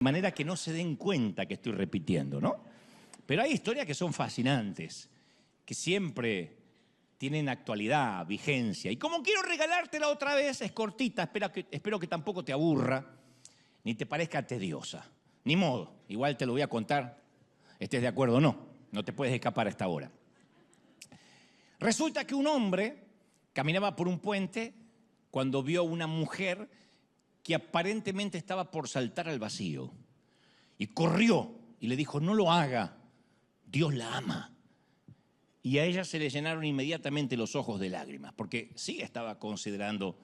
De manera que no se den cuenta que estoy repitiendo, ¿no? Pero hay historias que son fascinantes, que siempre tienen actualidad, vigencia. Y como quiero regalártela otra vez, es cortita, espero que tampoco te aburra, ni te parezca tediosa. Ni modo, igual te lo voy a contar, estés de acuerdo o no, no te puedes escapar a esta hora. Resulta que un hombre caminaba por un puente cuando vio a una mujer que aparentemente estaba por saltar al vacío. Y corrió y le dijo, no lo haga, Dios la ama. Y a ella se le llenaron inmediatamente los ojos de lágrimas, porque sí estaba considerando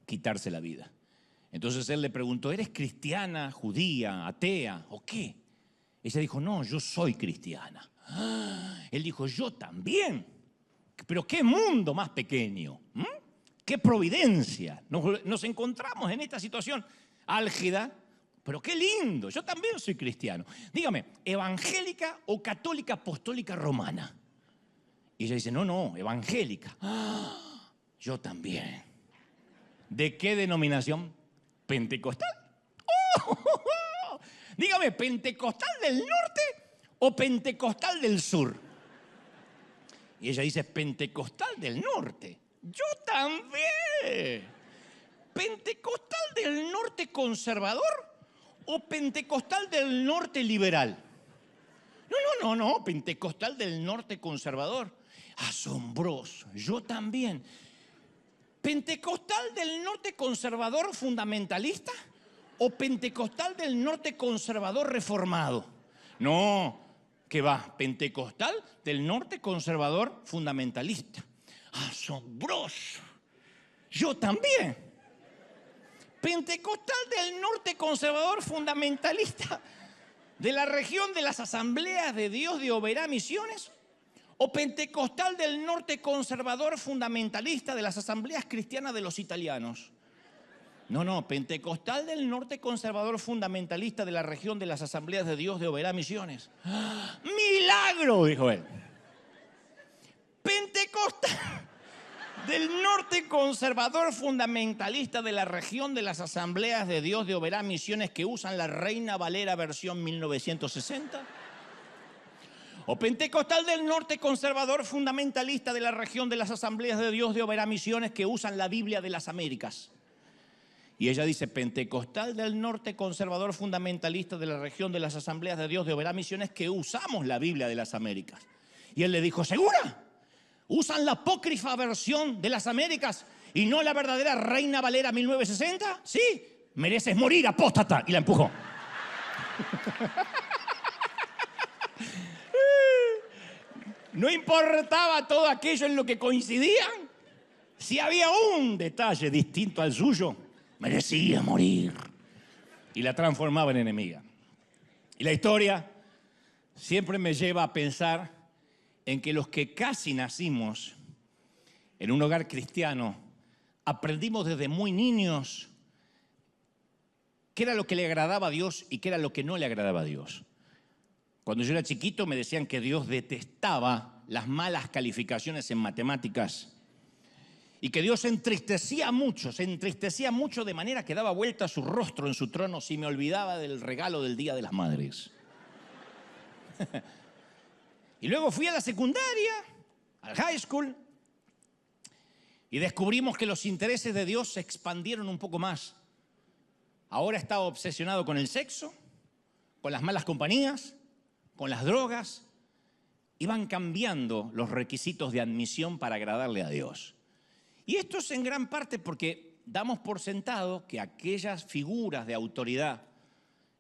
quitarse la vida. Entonces él le preguntó, ¿eres cristiana, judía, atea o qué? Ella dijo, no, yo soy cristiana. Él dijo, yo también. Pero qué mundo más pequeño, qué providencia. Nos encontramos en esta situación álgida, pero qué lindo, yo también soy cristiano. Dígame, ¿evangélica o católica apostólica romana? Y ella dice, no, evangélica. Yo también. ¿De qué denominación? ¿Pentecostal? Dígame, ¿pentecostal del norte o pentecostal del sur? Y ella dice, pentecostal del norte. Yo también. ¿Pentecostal del norte conservador o pentecostal del norte liberal? No, pentecostal del norte conservador. Asombroso, yo también. ¿Pentecostal del norte conservador fundamentalista o pentecostal del norte conservador reformado? No, ¿qué va? Pentecostal del norte conservador fundamentalista. Asombroso, yo también. Pentecostal del norte conservador fundamentalista de la región de las Asambleas de Dios de Oberá Misiones o pentecostal del norte conservador fundamentalista de las Asambleas Cristianas de los Italianos. No, pentecostal del norte conservador fundamentalista de la región de las Asambleas de Dios de Oberá Misiones. ¡Milagro!, dijo él. Pentecostal del norte conservador fundamentalista de la región de las Asambleas de Dios de Oberá Misiones que usan la Reina Valera versión 1960. O pentecostal del norte conservador fundamentalista de la región de las Asambleas de Dios de Oberá Misiones que usan la Biblia de las Américas. Y ella dice, pentecostal del norte conservador fundamentalista de la región de las Asambleas de Dios de Oberá Misiones que usamos la Biblia de las Américas. Y él le dijo, ¿segura? ¿Usan la apócrifa versión de las Américas y no la verdadera Reina Valera 1960? Sí, mereces morir, apóstata. Y la empujó. No importaba todo aquello en lo que coincidían. Si había un detalle distinto al suyo, merecía morir. Y la transformaba en enemiga. Y la historia siempre me lleva a pensar en que los que casi nacimos en un hogar cristiano, aprendimos desde muy niños qué era lo que le agradaba a Dios y qué era lo que no le agradaba a Dios. Cuando yo era chiquito me decían que Dios detestaba las malas calificaciones en matemáticas y que Dios se entristecía mucho de manera que daba vuelta a su rostro en su trono si me olvidaba del regalo del Día de las Madres. Y luego fui a la secundaria, al high school, y descubrimos que los intereses de Dios se expandieron un poco más. Ahora estaba obsesionado con el sexo, con las malas compañías, con las drogas. Iban cambiando los requisitos de admisión para agradarle a Dios. Y esto es en gran parte porque damos por sentado que aquellas figuras de autoridad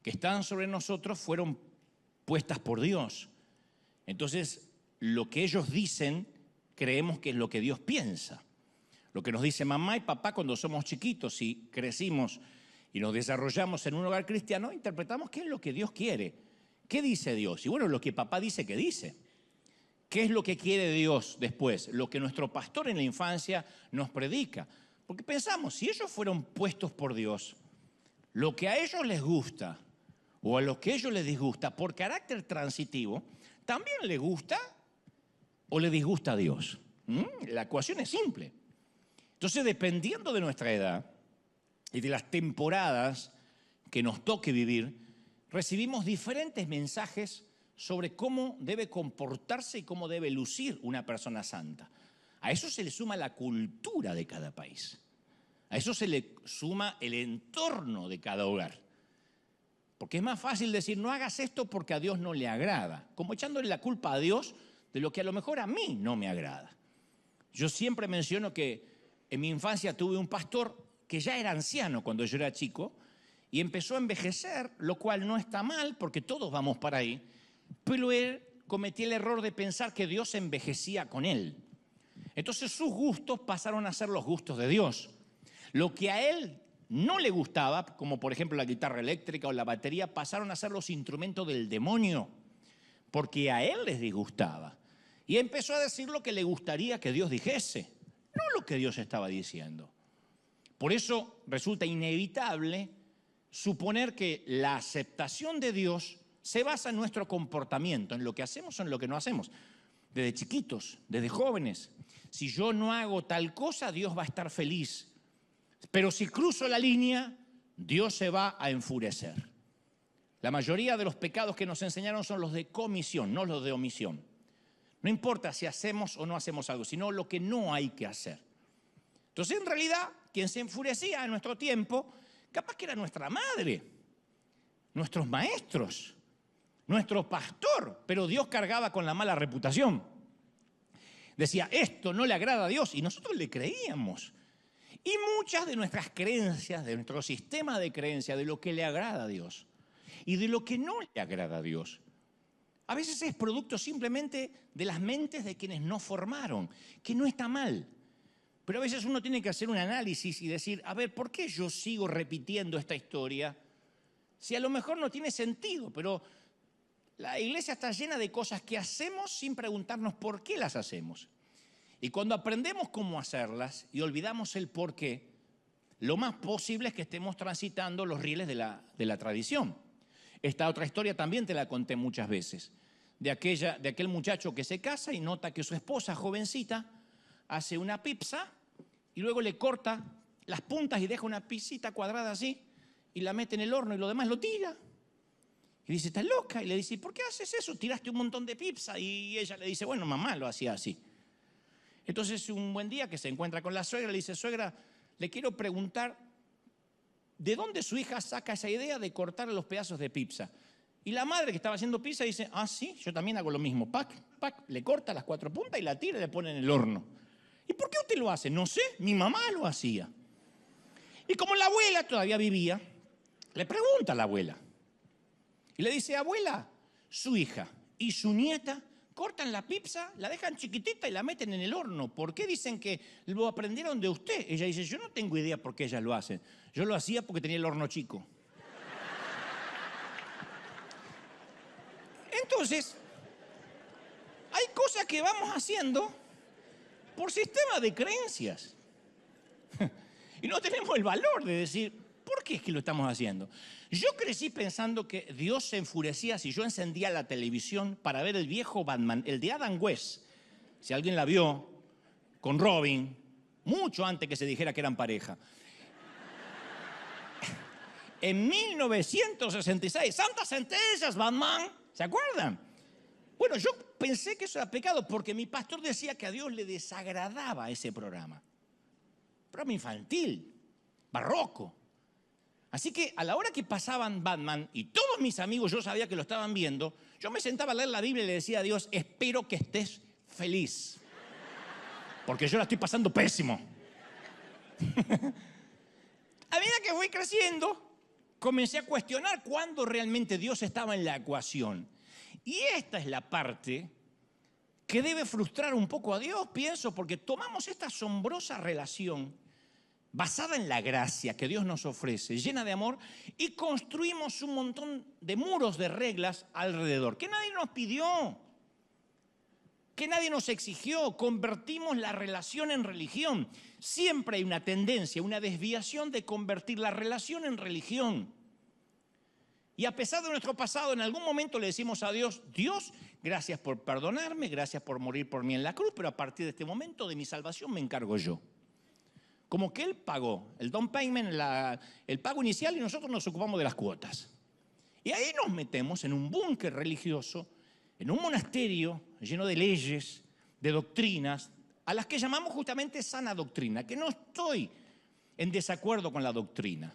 que están sobre nosotros fueron puestas por Dios. Entonces, lo que ellos dicen, creemos que es lo que Dios piensa. Lo que nos dice mamá y papá cuando somos chiquitos y crecimos y nos desarrollamos en un hogar cristiano, interpretamos qué es lo que Dios quiere. ¿Qué dice Dios? Y bueno, lo que papá dice que dice. ¿Qué es lo que quiere Dios después? Lo que nuestro pastor en la infancia nos predica. Porque pensamos, si ellos fueron puestos por Dios, lo que a ellos les gusta o a lo que a ellos les disgusta, por carácter transitivo, ¿también le gusta o le disgusta a Dios? La ecuación es simple. Entonces, dependiendo de nuestra edad y de las temporadas que nos toque vivir, recibimos diferentes mensajes sobre cómo debe comportarse y cómo debe lucir una persona santa. A eso se le suma la cultura de cada país. A eso se le suma el entorno de cada hogar. Porque es más fácil decir, no hagas esto porque a Dios no le agrada, como echándole la culpa a Dios de lo que a lo mejor a mí no me agrada. Yo siempre menciono que en mi infancia tuve un pastor que ya era anciano cuando yo era chico y empezó a envejecer, lo cual no está mal porque todos vamos para ahí, pero él cometía el error de pensar que Dios envejecía con él. Entonces sus gustos pasaron a ser los gustos de Dios. Lo que a él no le gustaba, como por ejemplo la guitarra eléctrica o la batería, pasaron a ser los instrumentos del demonio, porque a él les disgustaba. Y empezó a decir lo que le gustaría que Dios dijese, no lo que Dios estaba diciendo. Por eso resulta inevitable suponer que la aceptación de Dios se basa en nuestro comportamiento, en lo que hacemos o en lo que no hacemos. Desde chiquitos, desde jóvenes. Si yo no hago tal cosa, Dios va a estar feliz. Pero si cruzo la línea, Dios se va a enfurecer. La mayoría de los pecados que nos enseñaron son los de comisión, no los de omisión. No importa si hacemos o no hacemos algo, sino lo que no hay que hacer. Entonces, en realidad, quien se enfurecía en nuestro tiempo, capaz que era nuestra madre, nuestros maestros, nuestro pastor, pero Dios cargaba con la mala reputación. Decía, esto no le agrada a Dios, y nosotros le creíamos. Y muchas de nuestras creencias, de nuestro sistema de creencias, de lo que le agrada a Dios y de lo que no le agrada a Dios, a veces es producto simplemente de las mentes de quienes nos formaron, que no está mal. Pero a veces uno tiene que hacer un análisis y decir, a ver, ¿por qué yo sigo repitiendo esta historia? Si a lo mejor no tiene sentido, pero la iglesia está llena de cosas que hacemos sin preguntarnos por qué las hacemos. Y cuando aprendemos cómo hacerlas y olvidamos el por qué, lo más posible es que estemos transitando los rieles de la tradición. Esta otra historia también te la conté muchas veces, de aquel muchacho que se casa y nota que su esposa, jovencita, hace una pizza y luego le corta las puntas y deja una pizzita cuadrada así y la mete en el horno y lo demás lo tira. Y dice, ¿estás loca? Y le dice, ¿por qué haces eso? Tiraste un montón de pizza. Y ella le dice, bueno, mamá lo hacía así. Entonces un buen día que se encuentra con la suegra, le dice, suegra, le quiero preguntar, ¿de dónde su hija saca esa idea de cortar los pedazos de pizza? Y la madre que estaba haciendo pizza dice, ah, sí, yo también hago lo mismo. Pac, pac, le corta las 4 puntas y la tira y le pone en el horno. ¿Y por qué usted lo hace? No sé, mi mamá lo hacía. Y como la abuela todavía vivía, le pregunta a la abuela. Y le dice, abuela, su hija y su nieta cortan la pizza, la dejan chiquitita y la meten en el horno. ¿Por qué dicen que lo aprendieron de usted? Ella dice, yo no tengo idea por qué ellas lo hacen. Yo lo hacía porque tenía el horno chico. Entonces, hay cosas que vamos haciendo por sistema de creencias. Y no tenemos el valor de decir, ¿por qué es que lo estamos haciendo? Yo crecí pensando que Dios se enfurecía si yo encendía la televisión para ver el viejo Batman, el de Adam West. Si alguien la vio, con Robin, mucho antes que se dijera que eran pareja. En 1966, santas centellas, Batman, ¿se acuerdan? Bueno, yo pensé que eso era pecado porque mi pastor decía que a Dios le desagradaba ese programa. Programa infantil, barroco. Así que a la hora que pasaban Batman y todos mis amigos yo sabía que lo estaban viendo, yo me sentaba a leer la Biblia y le decía a Dios, espero que estés feliz. Porque yo la estoy pasando pésimo. A medida que fui creciendo, comencé a cuestionar cuándo realmente Dios estaba en la ecuación. Y esta es la parte que debe frustrar un poco a Dios, pienso, porque tomamos esta asombrosa relación basada en la gracia que Dios nos ofrece, llena de amor, y construimos un montón de muros de reglas alrededor, que nadie nos pidió, que nadie nos exigió. Convertimos la relación en religión. Siempre hay una tendencia, una desviación de convertir la relación en religión. Y a pesar de nuestro pasado, en algún momento le decimos a Dios, Dios, gracias por perdonarme, gracias por morir por mí en la cruz, pero a partir de este momento de mi salvación me encargo yo. Como que Él pagó el down payment, el pago inicial, y nosotros nos ocupamos de las cuotas. Y ahí nos metemos en un búnker religioso, en un monasterio lleno de leyes, de doctrinas, a las que llamamos justamente sana doctrina, que no estoy en desacuerdo con la doctrina.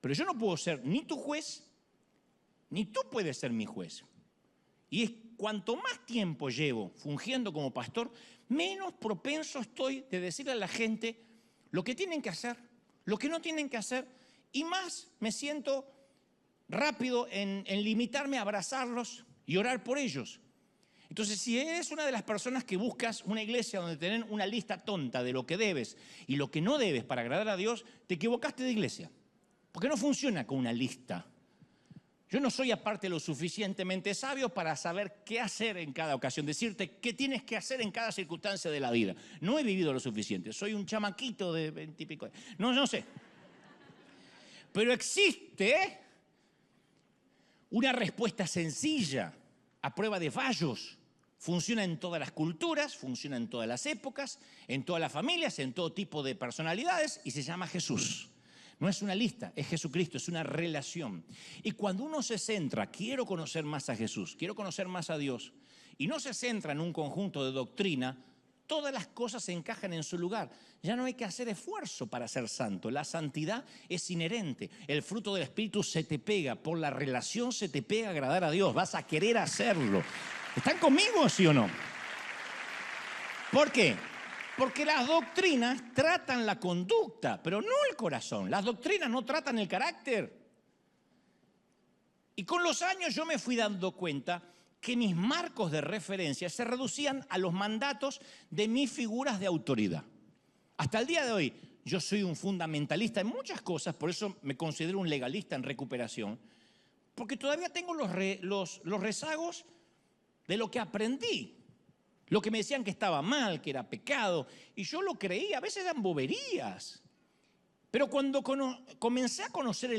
Pero yo no puedo ser ni tu juez, ni tú puedes ser mi juez. Y es cuanto más tiempo llevo fungiendo como pastor, menos propenso estoy de decirle a la gente lo que tienen que hacer, lo que no tienen que hacer, y más me siento rápido en limitarme a abrazarlos y orar por ellos. Entonces, si eres una de las personas que buscas una iglesia donde tienen una lista tonta de lo que debes y lo que no debes para agradar a Dios, te equivocaste de iglesia. Porque no funciona con una lista. Yo no soy aparte lo suficientemente sabio para saber qué hacer en cada ocasión, decirte qué tienes que hacer en cada circunstancia de la vida. No he vivido lo suficiente, soy un chamaquito de 20 y pico. No sé. Pero existe una respuesta sencilla a prueba de fallos. Funciona en todas las culturas, funciona en todas las épocas, en todas las familias, en todo tipo de personalidades y se llama Jesús. No es una lista, es Jesucristo, es una relación. Y cuando uno se centra, quiero conocer más a Jesús, quiero conocer más a Dios, y no se centra en un conjunto de doctrina, todas las cosas se encajan en su lugar. Ya no hay que hacer esfuerzo para ser santo. La santidad es inherente. El fruto del Espíritu se te pega. Por la relación se te pega a agradar a Dios. Vas a querer hacerlo. ¿Están conmigo, sí o no? ¿Por qué? Porque las doctrinas tratan la conducta, pero no el corazón. Las doctrinas no tratan el carácter. Y con los años yo me fui dando cuenta que mis marcos de referencia se reducían a los mandatos de mis figuras de autoridad. Hasta el día de hoy, yo soy un fundamentalista en muchas cosas, por eso me considero un legalista en recuperación, porque todavía tengo los rezagos de lo que aprendí, lo que me decían que estaba mal, que era pecado, y yo lo creía, a veces eran boberías. Pero cuando comencé a conocer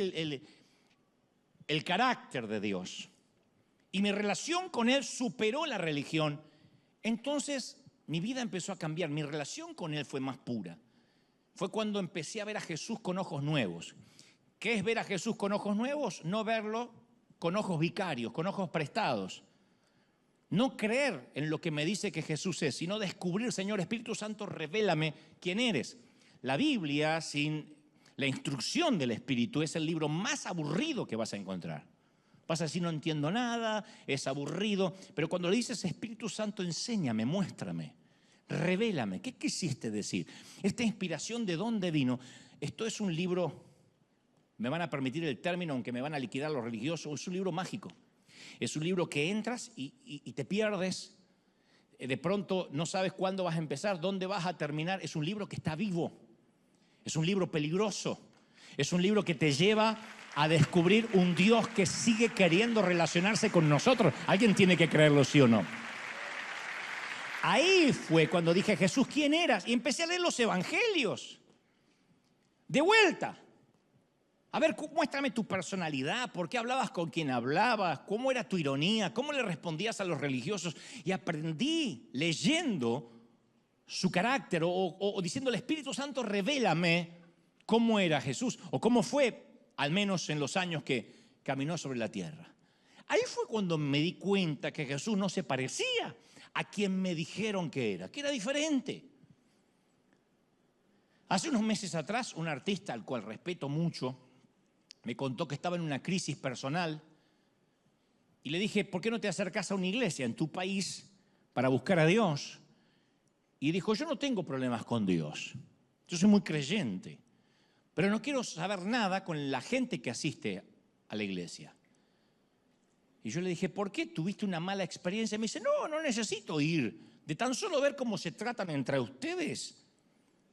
el carácter de Dios, y mi relación con Él superó la religión, entonces mi vida empezó a cambiar, mi relación con Él fue más pura. Fue cuando empecé a ver a Jesús con ojos nuevos. ¿Qué es ver a Jesús con ojos nuevos? No verlo con ojos vicarios, con ojos prestados. No creer en lo que me dice que Jesús es, sino descubrir, Señor Espíritu Santo, revélame quién eres. La Biblia, sin la instrucción del Espíritu, es el libro más aburrido que vas a encontrar. Vas a decir, no entiendo nada, es aburrido, pero cuando le dices, Espíritu Santo, enséñame, muéstrame, revélame, ¿qué quisiste decir? Esta inspiración, ¿de dónde vino? Esto es un libro, me van a permitir el término, aunque me van a liquidar los religiosos, es un libro mágico. Es un libro que entras y te pierdes, de pronto no sabes cuándo vas a empezar, dónde vas a terminar. Es un libro que está vivo, es un libro peligroso, es un libro que te lleva a descubrir un Dios que sigue queriendo relacionarse con nosotros. Alguien tiene que creerlo, sí o no. Ahí fue cuando dije, Jesús, ¿quién eras? Y empecé a leer los evangelios. De vuelta. A ver, muéstrame tu personalidad, por qué hablabas con quien hablabas, cómo era tu ironía, cómo le respondías a los religiosos. Y aprendí leyendo su carácter o diciendo, el Espíritu Santo, revélame cómo era Jesús o cómo fue, al menos en los años que caminó sobre la tierra. Ahí fue cuando me di cuenta que Jesús no se parecía a quien me dijeron que era diferente. Hace unos meses atrás, un artista al cual respeto mucho, me contó que estaba en una crisis personal y le dije, ¿por qué no te acercas a una iglesia en tu país para buscar a Dios? Y dijo, yo no tengo problemas con Dios, yo soy muy creyente, pero no quiero saber nada con la gente que asiste a la iglesia. Y yo le dije, ¿por qué tuviste una mala experiencia? Y me dice, no necesito ir, de tan solo ver cómo se tratan entre ustedes.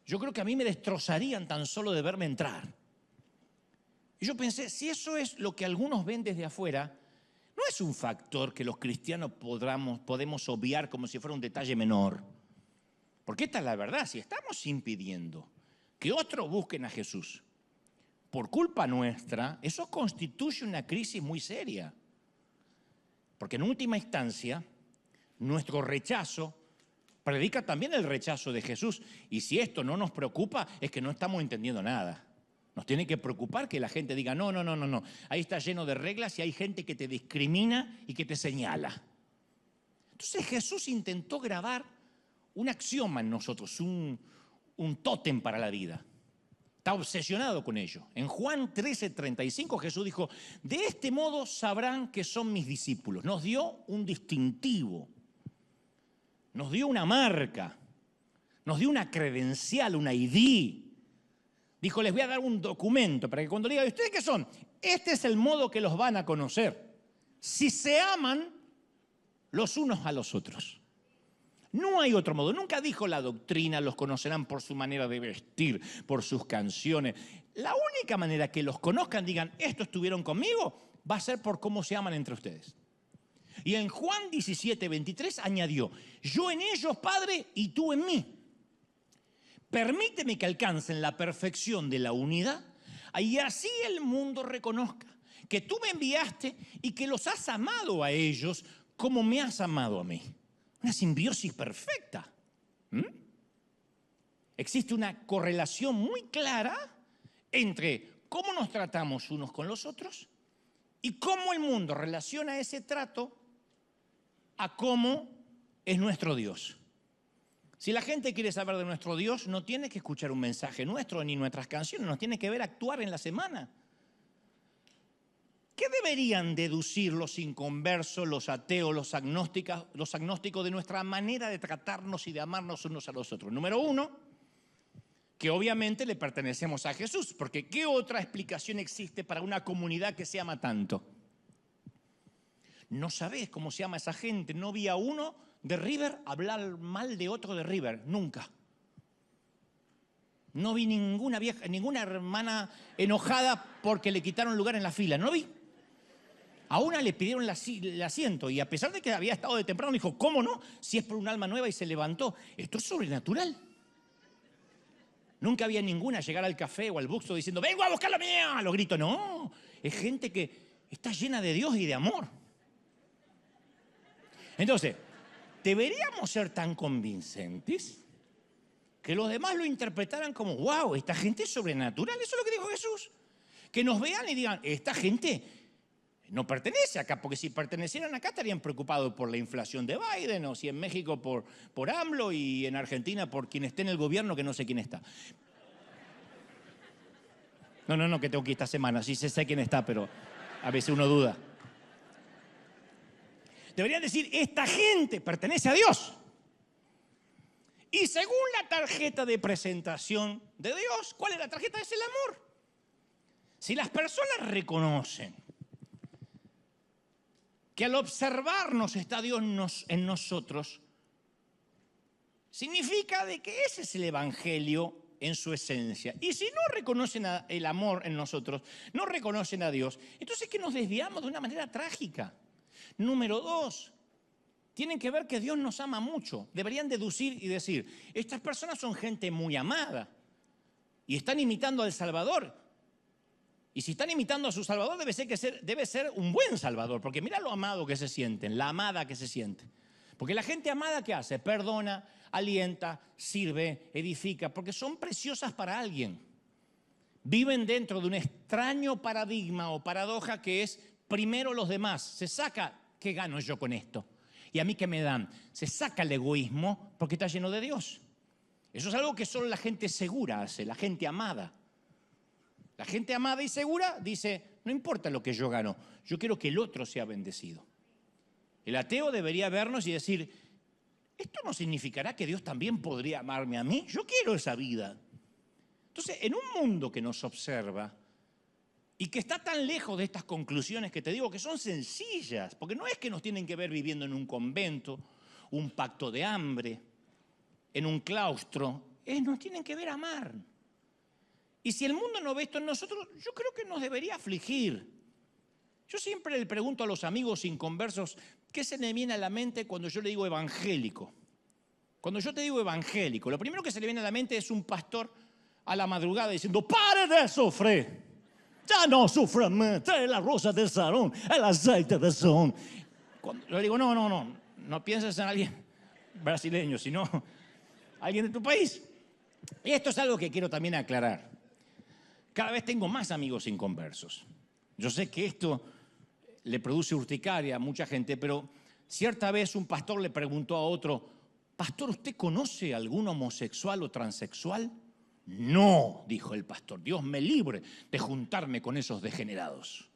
Yo creo que a mí me destrozarían tan solo de verme entrar. Y yo pensé, si eso es lo que algunos ven desde afuera, no es un factor que los cristianos podemos obviar como si fuera un detalle menor. Porque esta es la verdad, si estamos impidiendo que otros busquen a Jesús por culpa nuestra, eso constituye una crisis muy seria. Porque en última instancia, nuestro rechazo predica también el rechazo de Jesús. Y si esto no nos preocupa, es que no estamos entendiendo nada. Nos tiene que preocupar que la gente diga, no, no, no, no, no. Ahí está lleno de reglas y hay gente que te discrimina y que te señala. Entonces Jesús intentó grabar un axioma en nosotros, un tótem para la vida. Está obsesionado con ello. En Juan 13:35 Jesús dijo, de este modo sabrán que son mis discípulos. Nos dio un distintivo, nos dio una marca, nos dio una credencial, una ID. Dijo, les voy a dar un documento para que cuando le digan, ¿ustedes qué son? Este es el modo que los van a conocer. Si se aman los unos a los otros. No hay otro modo. Nunca dijo la doctrina, los conocerán por su manera de vestir, por sus canciones. La única manera que los conozcan, digan, estos estuvieron conmigo, va a ser por cómo se aman entre ustedes. Y en Juan 17:23 añadió, yo en ellos, Padre, y tú en mí. Permíteme que alcancen la perfección de la unidad y así el mundo reconozca que tú me enviaste y que los has amado a ellos como me has amado a mí. Una simbiosis perfecta. Existe una correlación muy clara entre cómo nos tratamos unos con los otros y cómo el mundo relaciona ese trato a cómo es nuestro Dios. Si la gente quiere saber de nuestro Dios, no tiene que escuchar un mensaje nuestro ni nuestras canciones, nos tiene que ver actuar en la semana. ¿Qué deberían deducir los inconversos, los ateos, los agnósticos de nuestra manera de tratarnos y de amarnos unos a los otros? Número uno, que obviamente le pertenecemos a Jesús, porque ¿qué otra explicación existe para una comunidad que se ama tanto? No sabés cómo se llama esa gente, no vi a uno de River hablar mal de otro de River, nunca. No vi ninguna hermana enojada porque le quitaron lugar en la fila, no vi. A una le pidieron el asiento y a pesar de que había estado de temprano, dijo, ¿cómo no? Si es por un alma nueva y se levantó. Esto es sobrenatural. Nunca había ninguna llegar al café o al bookstore diciendo, vengo a buscar la mía, a los gritos. No, es gente que está llena de Dios y de amor. Entonces, deberíamos ser tan convincentes que los demás lo interpretaran como, wow, esta gente es sobrenatural. Eso es lo que dijo Jesús. Que nos vean y digan, esta gente no pertenece acá, porque si pertenecieran acá estarían preocupados por la inflación de Biden, o si en México por AMLO y en Argentina por quien esté en el gobierno, que no sé quién está. No, que tengo que ir esta semana, sí sé quién está, pero a veces uno duda. Deberían decir, esta gente pertenece a Dios. Y según la tarjeta de presentación de Dios, ¿cuál es la tarjeta? Es el amor. Si las personas reconocen que al observarnos está Dios en nosotros, significa de que ese es el Evangelio en su esencia. Y si no reconocen el amor en nosotros, no reconocen a Dios, entonces es que nos desviamos de una manera trágica. Número dos, tienen que ver que Dios nos ama mucho. Deberían deducir y decir, estas personas son gente muy amada y están imitando al Salvador. Y si están imitando a su Salvador, debe ser un buen Salvador, porque mira lo amado que se sienten, la amada que se siente. Porque la gente amada, ¿qué hace? Perdona, alienta, sirve, edifica, porque son preciosas para alguien. Viven dentro de un extraño paradigma o paradoja que es primero los demás. Se saca, ¿qué gano yo con esto? ¿Y a mí qué me dan? Se saca el egoísmo porque está lleno de Dios. Eso es algo que solo la gente segura hace, la gente amada. La gente amada y segura dice, no importa lo que yo gano, yo quiero que el otro sea bendecido. El ateo debería vernos y decir, ¿esto no significará que Dios también podría amarme a mí? Yo quiero esa vida. Entonces, en un mundo que nos observa y que está tan lejos de estas conclusiones que te digo que son sencillas, porque no es que nos tienen que ver viviendo en un convento, un pacto de hambre, en un claustro, nos tienen que ver amar. Y si el mundo no ve esto en nosotros, yo creo que nos debería afligir. Yo siempre le pregunto a los amigos inconversos, ¿qué se le viene a la mente cuando yo le digo evangélico? Cuando yo te digo evangélico, lo primero que se le viene a la mente es un pastor a la madrugada diciendo, ¡pare de sufrir! Ya no sufra más, trae la rosa del Sarón, el aceite de Sarón. Cuando yo le digo, no pienses en alguien brasileño, sino alguien de tu país. Y esto es algo que quiero también aclarar. Cada vez tengo más amigos inconversos. Yo sé que esto le produce urticaria a mucha gente, pero cierta vez un pastor le preguntó a otro: pastor, ¿usted conoce algún homosexual o transexual? No, dijo el pastor, Dios me libre de juntarme con esos degenerados.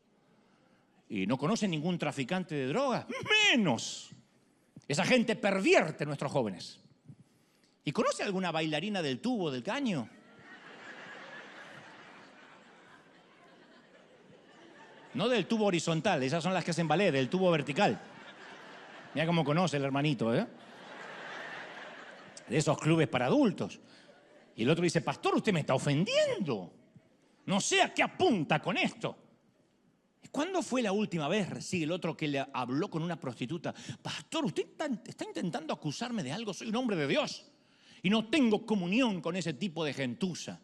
¿Y no conoce ningún traficante de drogas? Menos. Esa gente pervierte a nuestros jóvenes. ¿Y conoce alguna bailarina del tubo, del caño? No del tubo horizontal, esas son las que hacen ballet, del tubo vertical. Mira cómo conoce el hermanito, ¿eh? De esos clubes para adultos. Y el otro dice: pastor, usted me está ofendiendo. No sé a qué apunta con esto. ¿Cuándo fue la última vez, sigue el otro, que le habló con una prostituta? Pastor, usted está intentando acusarme de algo. Soy un hombre de Dios y no tengo comunión con ese tipo de gentuza.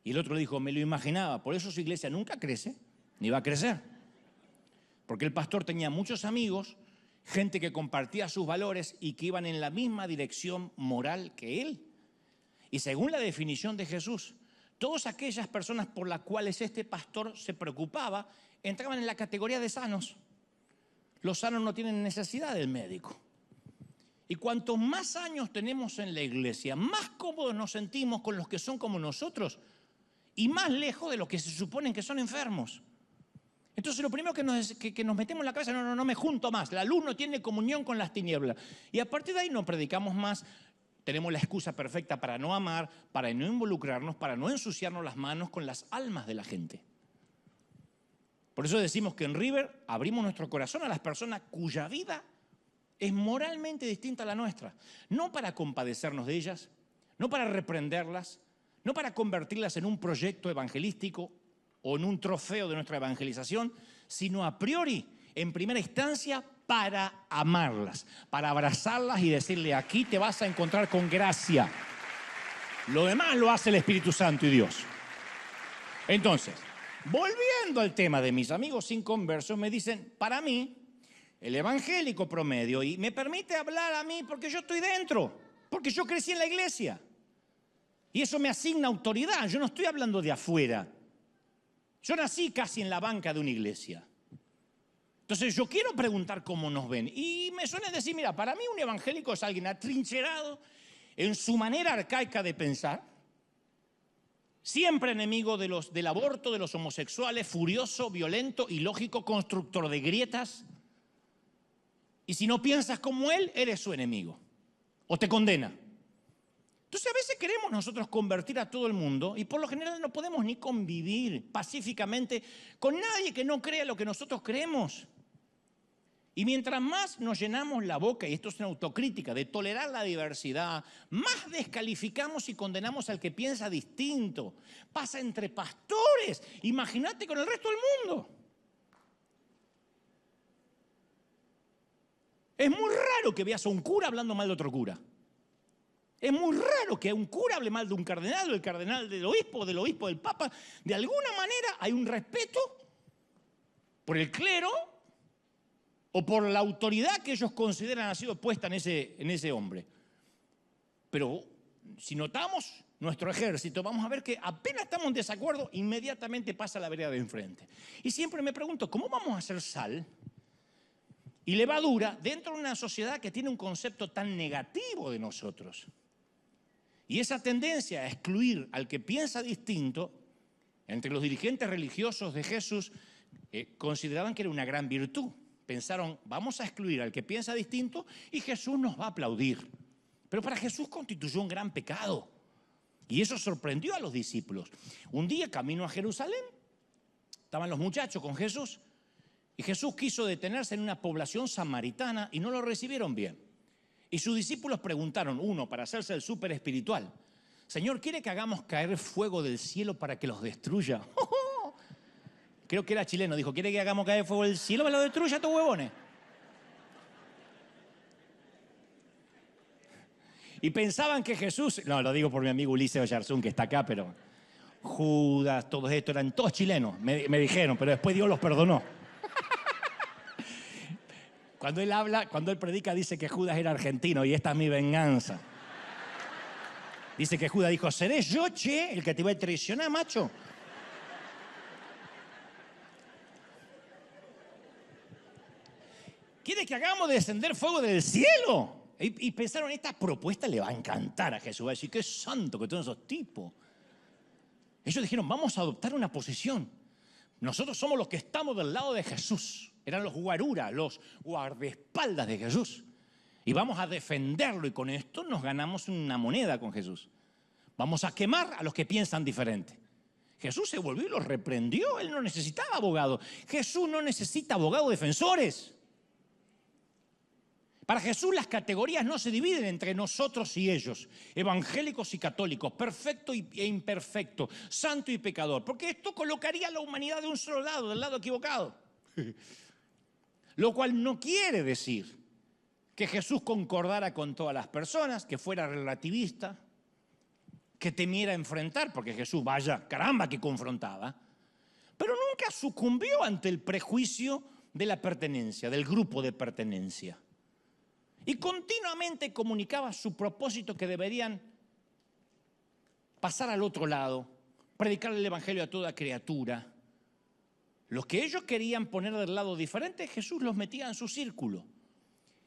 Y el otro le dijo: me lo imaginaba, por eso su iglesia nunca crece ni va a crecer. Porque el pastor tenía muchos amigos, gente que compartía sus valores y que iban en la misma dirección moral que él. Y según la definición de Jesús, todas aquellas personas por las cuales este pastor se preocupaba entraban en la categoría de sanos. Los sanos no tienen necesidad del médico. Y cuanto más años tenemos en la iglesia, más cómodos nos sentimos con los que son como nosotros y más lejos de los que se suponen que son enfermos. Entonces lo primero que nos metemos en la cabeza: no me junto más, la luz no tiene comunión con las tinieblas. Y a partir de ahí no predicamos más, tenemos la excusa perfecta para no amar, para no involucrarnos, para no ensuciarnos las manos con las almas de la gente. Por eso decimos que en River abrimos nuestro corazón a las personas cuya vida es moralmente distinta a la nuestra. No para compadecernos de ellas, no para reprenderlas, no para convertirlas en un proyecto evangelístico o en un trofeo de nuestra evangelización, sino a priori, en primera instancia, para amarlas, para abrazarlas y decirle: aquí te vas a encontrar con gracia. Lo demás lo hace el Espíritu Santo y Dios. Entonces, volviendo al tema de mis amigos inconversos, me dicen: para mí, el evangélico promedio, y me permite hablar a mí porque yo estoy dentro, porque yo crecí en la iglesia. Y eso me asigna autoridad, yo no estoy hablando de afuera. Yo nací casi en la banca de una iglesia. Entonces yo quiero preguntar cómo nos ven. Y me suelen decir: mira, para mí un evangélico es alguien atrincherado en su manera arcaica de pensar, siempre enemigo del aborto, de los homosexuales, furioso, violento, ilógico, constructor de grietas. Y si no piensas como él, eres su enemigo o te condena. Entonces a veces queremos nosotros convertir a todo el mundo y por lo general no podemos ni convivir pacíficamente con nadie que no crea lo que nosotros creemos. Y mientras más nos llenamos la boca, y esto es una autocrítica, de tolerar la diversidad, más descalificamos y condenamos al que piensa distinto. Pasa entre pastores, imagínate con el resto del mundo. Es muy raro que veas a un cura hablando mal de otro cura. Es muy raro que un cura hable mal de un cardenal, o del cardenal del obispo del papa. De alguna manera hay un respeto por el clero o por la autoridad que ellos consideran ha sido puesta en ese hombre. Pero si notamos nuestro ejército, vamos a ver que apenas estamos en desacuerdo, inmediatamente pasa a la vereda de enfrente. Y siempre me pregunto: ¿cómo vamos a hacer sal y levadura dentro de una sociedad que tiene un concepto tan negativo de nosotros? Y esa tendencia a excluir al que piensa distinto, entre los dirigentes religiosos de Jesús, consideraban que era una gran virtud. Pensaron: vamos a excluir al que piensa distinto y Jesús nos va a aplaudir. Pero para Jesús constituyó un gran pecado. Y eso sorprendió a los discípulos. Un día, camino a Jerusalén, estaban los muchachos con Jesús y Jesús quiso detenerse en una población samaritana y no lo recibieron bien. Y sus discípulos preguntaron, uno para hacerse el súper espiritual: Señor, ¿quiere que hagamos caer fuego del cielo para que los destruya? Creo que era chileno, dijo: ¿quiere que hagamos caer fuego del cielo para que los destruya, estos huevones? Y pensaban que Jesús, no, lo digo por mi amigo Ulises Oyarzún, que está acá, pero Judas, todos estos eran todos chilenos, me dijeron, pero después Dios los perdonó. Cuando él habla, cuando él predica, dice que Judas era argentino y esta es mi venganza. Dice que Judas dijo: ¿seré yo, che, el que te iba a traicionar, macho? ¿Quiere que hagamos descender fuego del cielo? Y pensaron, esta propuesta le va a encantar a Jesús. Va a decir, qué santo que son esos tipos. Ellos dijeron, vamos a adoptar una posición. Nosotros somos los que estamos del lado de Jesús. Eran los guaruras, los guardaespaldas de Jesús. Y vamos a defenderlo y con esto nos ganamos una moneda con Jesús. Vamos a quemar a los que piensan diferente. Jesús se volvió y los reprendió. Él no necesitaba abogado. Jesús no necesita abogados defensores. Para Jesús las categorías no se dividen entre nosotros y ellos, evangélicos y católicos, perfecto e imperfecto, santo y pecador, porque esto colocaría a la humanidad de un solo lado, del lado equivocado. Lo cual no quiere decir que Jesús concordara con todas las personas, que fuera relativista, que temiera enfrentar, porque Jesús, vaya, caramba, que confrontaba, pero nunca sucumbió ante el prejuicio de la pertenencia, del grupo de pertenencia. Y continuamente comunicaba su propósito que deberían pasar al otro lado, predicar el evangelio a toda criatura. Los que ellos querían poner del lado diferente, Jesús los metía en su círculo.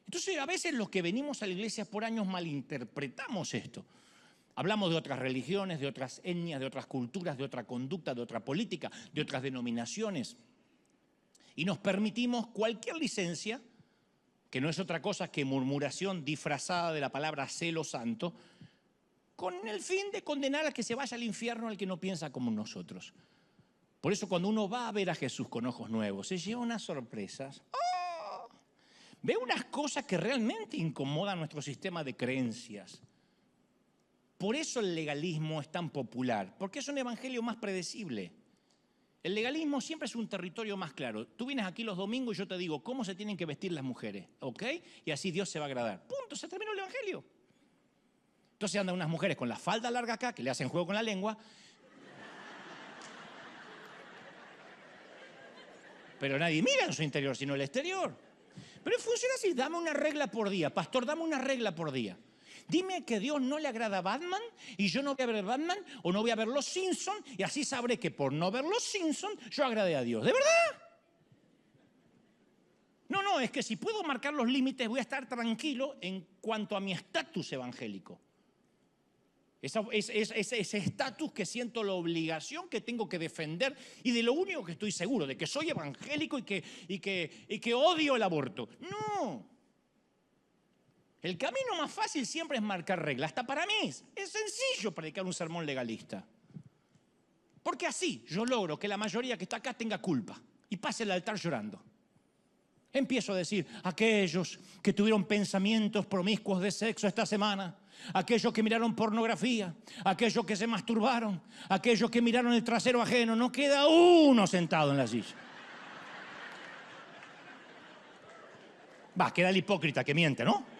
Entonces a veces los que venimos a la iglesia por años malinterpretamos esto. Hablamos de otras religiones, de otras etnias, de otras culturas, de otra conducta, de otra política, de otras denominaciones. Y nos permitimos cualquier licencia, que no es otra cosa que murmuración disfrazada de la palabra celo santo, con el fin de condenar al que se vaya al infierno al que no piensa como nosotros. Por eso cuando uno va a ver a Jesús con ojos nuevos, se lleva unas sorpresas. ¡Oh! Ve unas cosas que realmente incomodan nuestro sistema de creencias. Por eso el legalismo es tan popular, porque es un evangelio más predecible. El legalismo siempre es un territorio más claro. Tú vienes aquí los domingos y yo te digo cómo se tienen que vestir las mujeres, ¿ok? Y así Dios se va a agradar. Punto, se terminó el evangelio. Entonces andan unas mujeres con la falda larga acá, que le hacen juego con la lengua. Pero nadie mira en su interior, sino el exterior. Pero funciona así, dame una regla por día. Pastor, dame una regla por día. Dime que a Dios no le agrada Batman y yo no voy a ver Batman o no voy a ver Los Simpsons y así sabré que por no ver Los Simpsons yo agradé a Dios. ¿De verdad? No, es que si puedo marcar los límites voy a estar tranquilo en cuanto a mi estatus evangélico. Ese estatus que siento la obligación que tengo que defender y de lo único que estoy seguro, de que soy evangélico y que odio el aborto. No. El camino más fácil siempre es marcar reglas. Hasta para mí es sencillo predicar un sermón legalista. Porque así yo logro que la mayoría que está acá tenga culpa y pase el altar llorando. Empiezo a decir, aquellos que tuvieron pensamientos promiscuos de sexo esta semana, aquellos que miraron pornografía, aquellos que se masturbaron, aquellos que miraron el trasero ajeno, no queda uno sentado en la silla. Queda el hipócrita que miente, ¿no?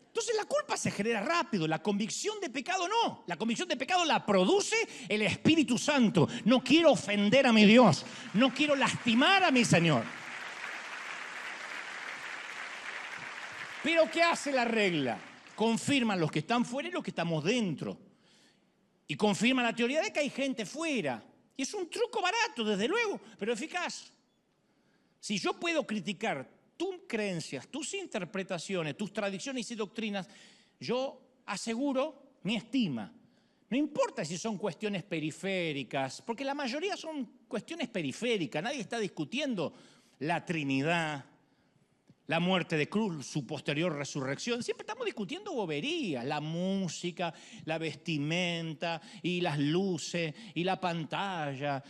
Entonces la culpa se genera rápido, la convicción de pecado no. La convicción de pecado la produce el Espíritu Santo. No quiero ofender a mi Dios, no quiero lastimar a mi Señor. Pero ¿qué hace la regla? Confirma los que están fuera y los que estamos dentro. Y confirma la teoría de que hay gente fuera. Y es un truco barato, desde luego, pero eficaz. Si yo puedo criticar tus creencias, tus interpretaciones, tus tradiciones y doctrinas, yo aseguro mi estima. No importa si son cuestiones periféricas, porque la mayoría son cuestiones periféricas. Nadie está discutiendo la Trinidad, la muerte de cruz, su posterior resurrección. Siempre estamos discutiendo boberías, la música, la vestimenta y las luces y la pantalla.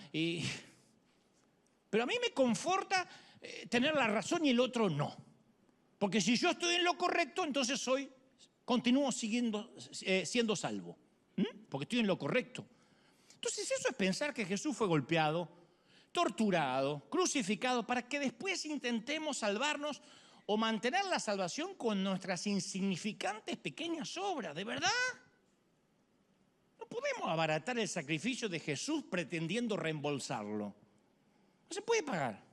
Pero a mí me conforta tener la razón y el otro no. Porque si yo estoy en lo correcto, entonces continúo siendo salvo. Porque estoy en lo correcto. Entonces eso es pensar que Jesús fue golpeado, torturado, crucificado, para que después intentemos salvarnos o mantener la salvación con nuestras insignificantes pequeñas obras. ¿De verdad? No podemos abaratar el sacrificio de Jesús pretendiendo reembolsarlo. No se puede pagar.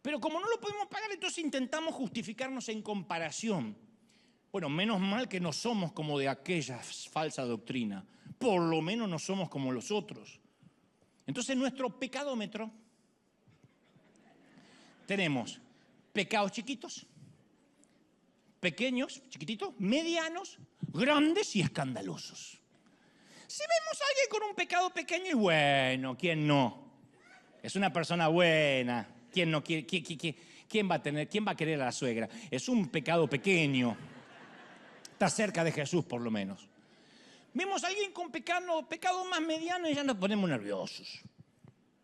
Pero como no lo podemos pagar, entonces intentamos justificarnos en comparación. Bueno, menos mal que no somos como de aquella falsa doctrina. Por lo menos no somos como los otros. Entonces nuestro pecadómetro tenemos pecados chiquitos, pequeños, chiquititos, medianos, grandes y escandalosos. Si vemos a alguien con un pecado pequeño, y bueno, ¿quién no? Es una persona buena. ¿Quién no quiere? ¿Quién va a querer a la suegra? Es un pecado pequeño. Está cerca de Jesús, por lo menos. Vemos a alguien con pecado más mediano y ya nos ponemos nerviosos.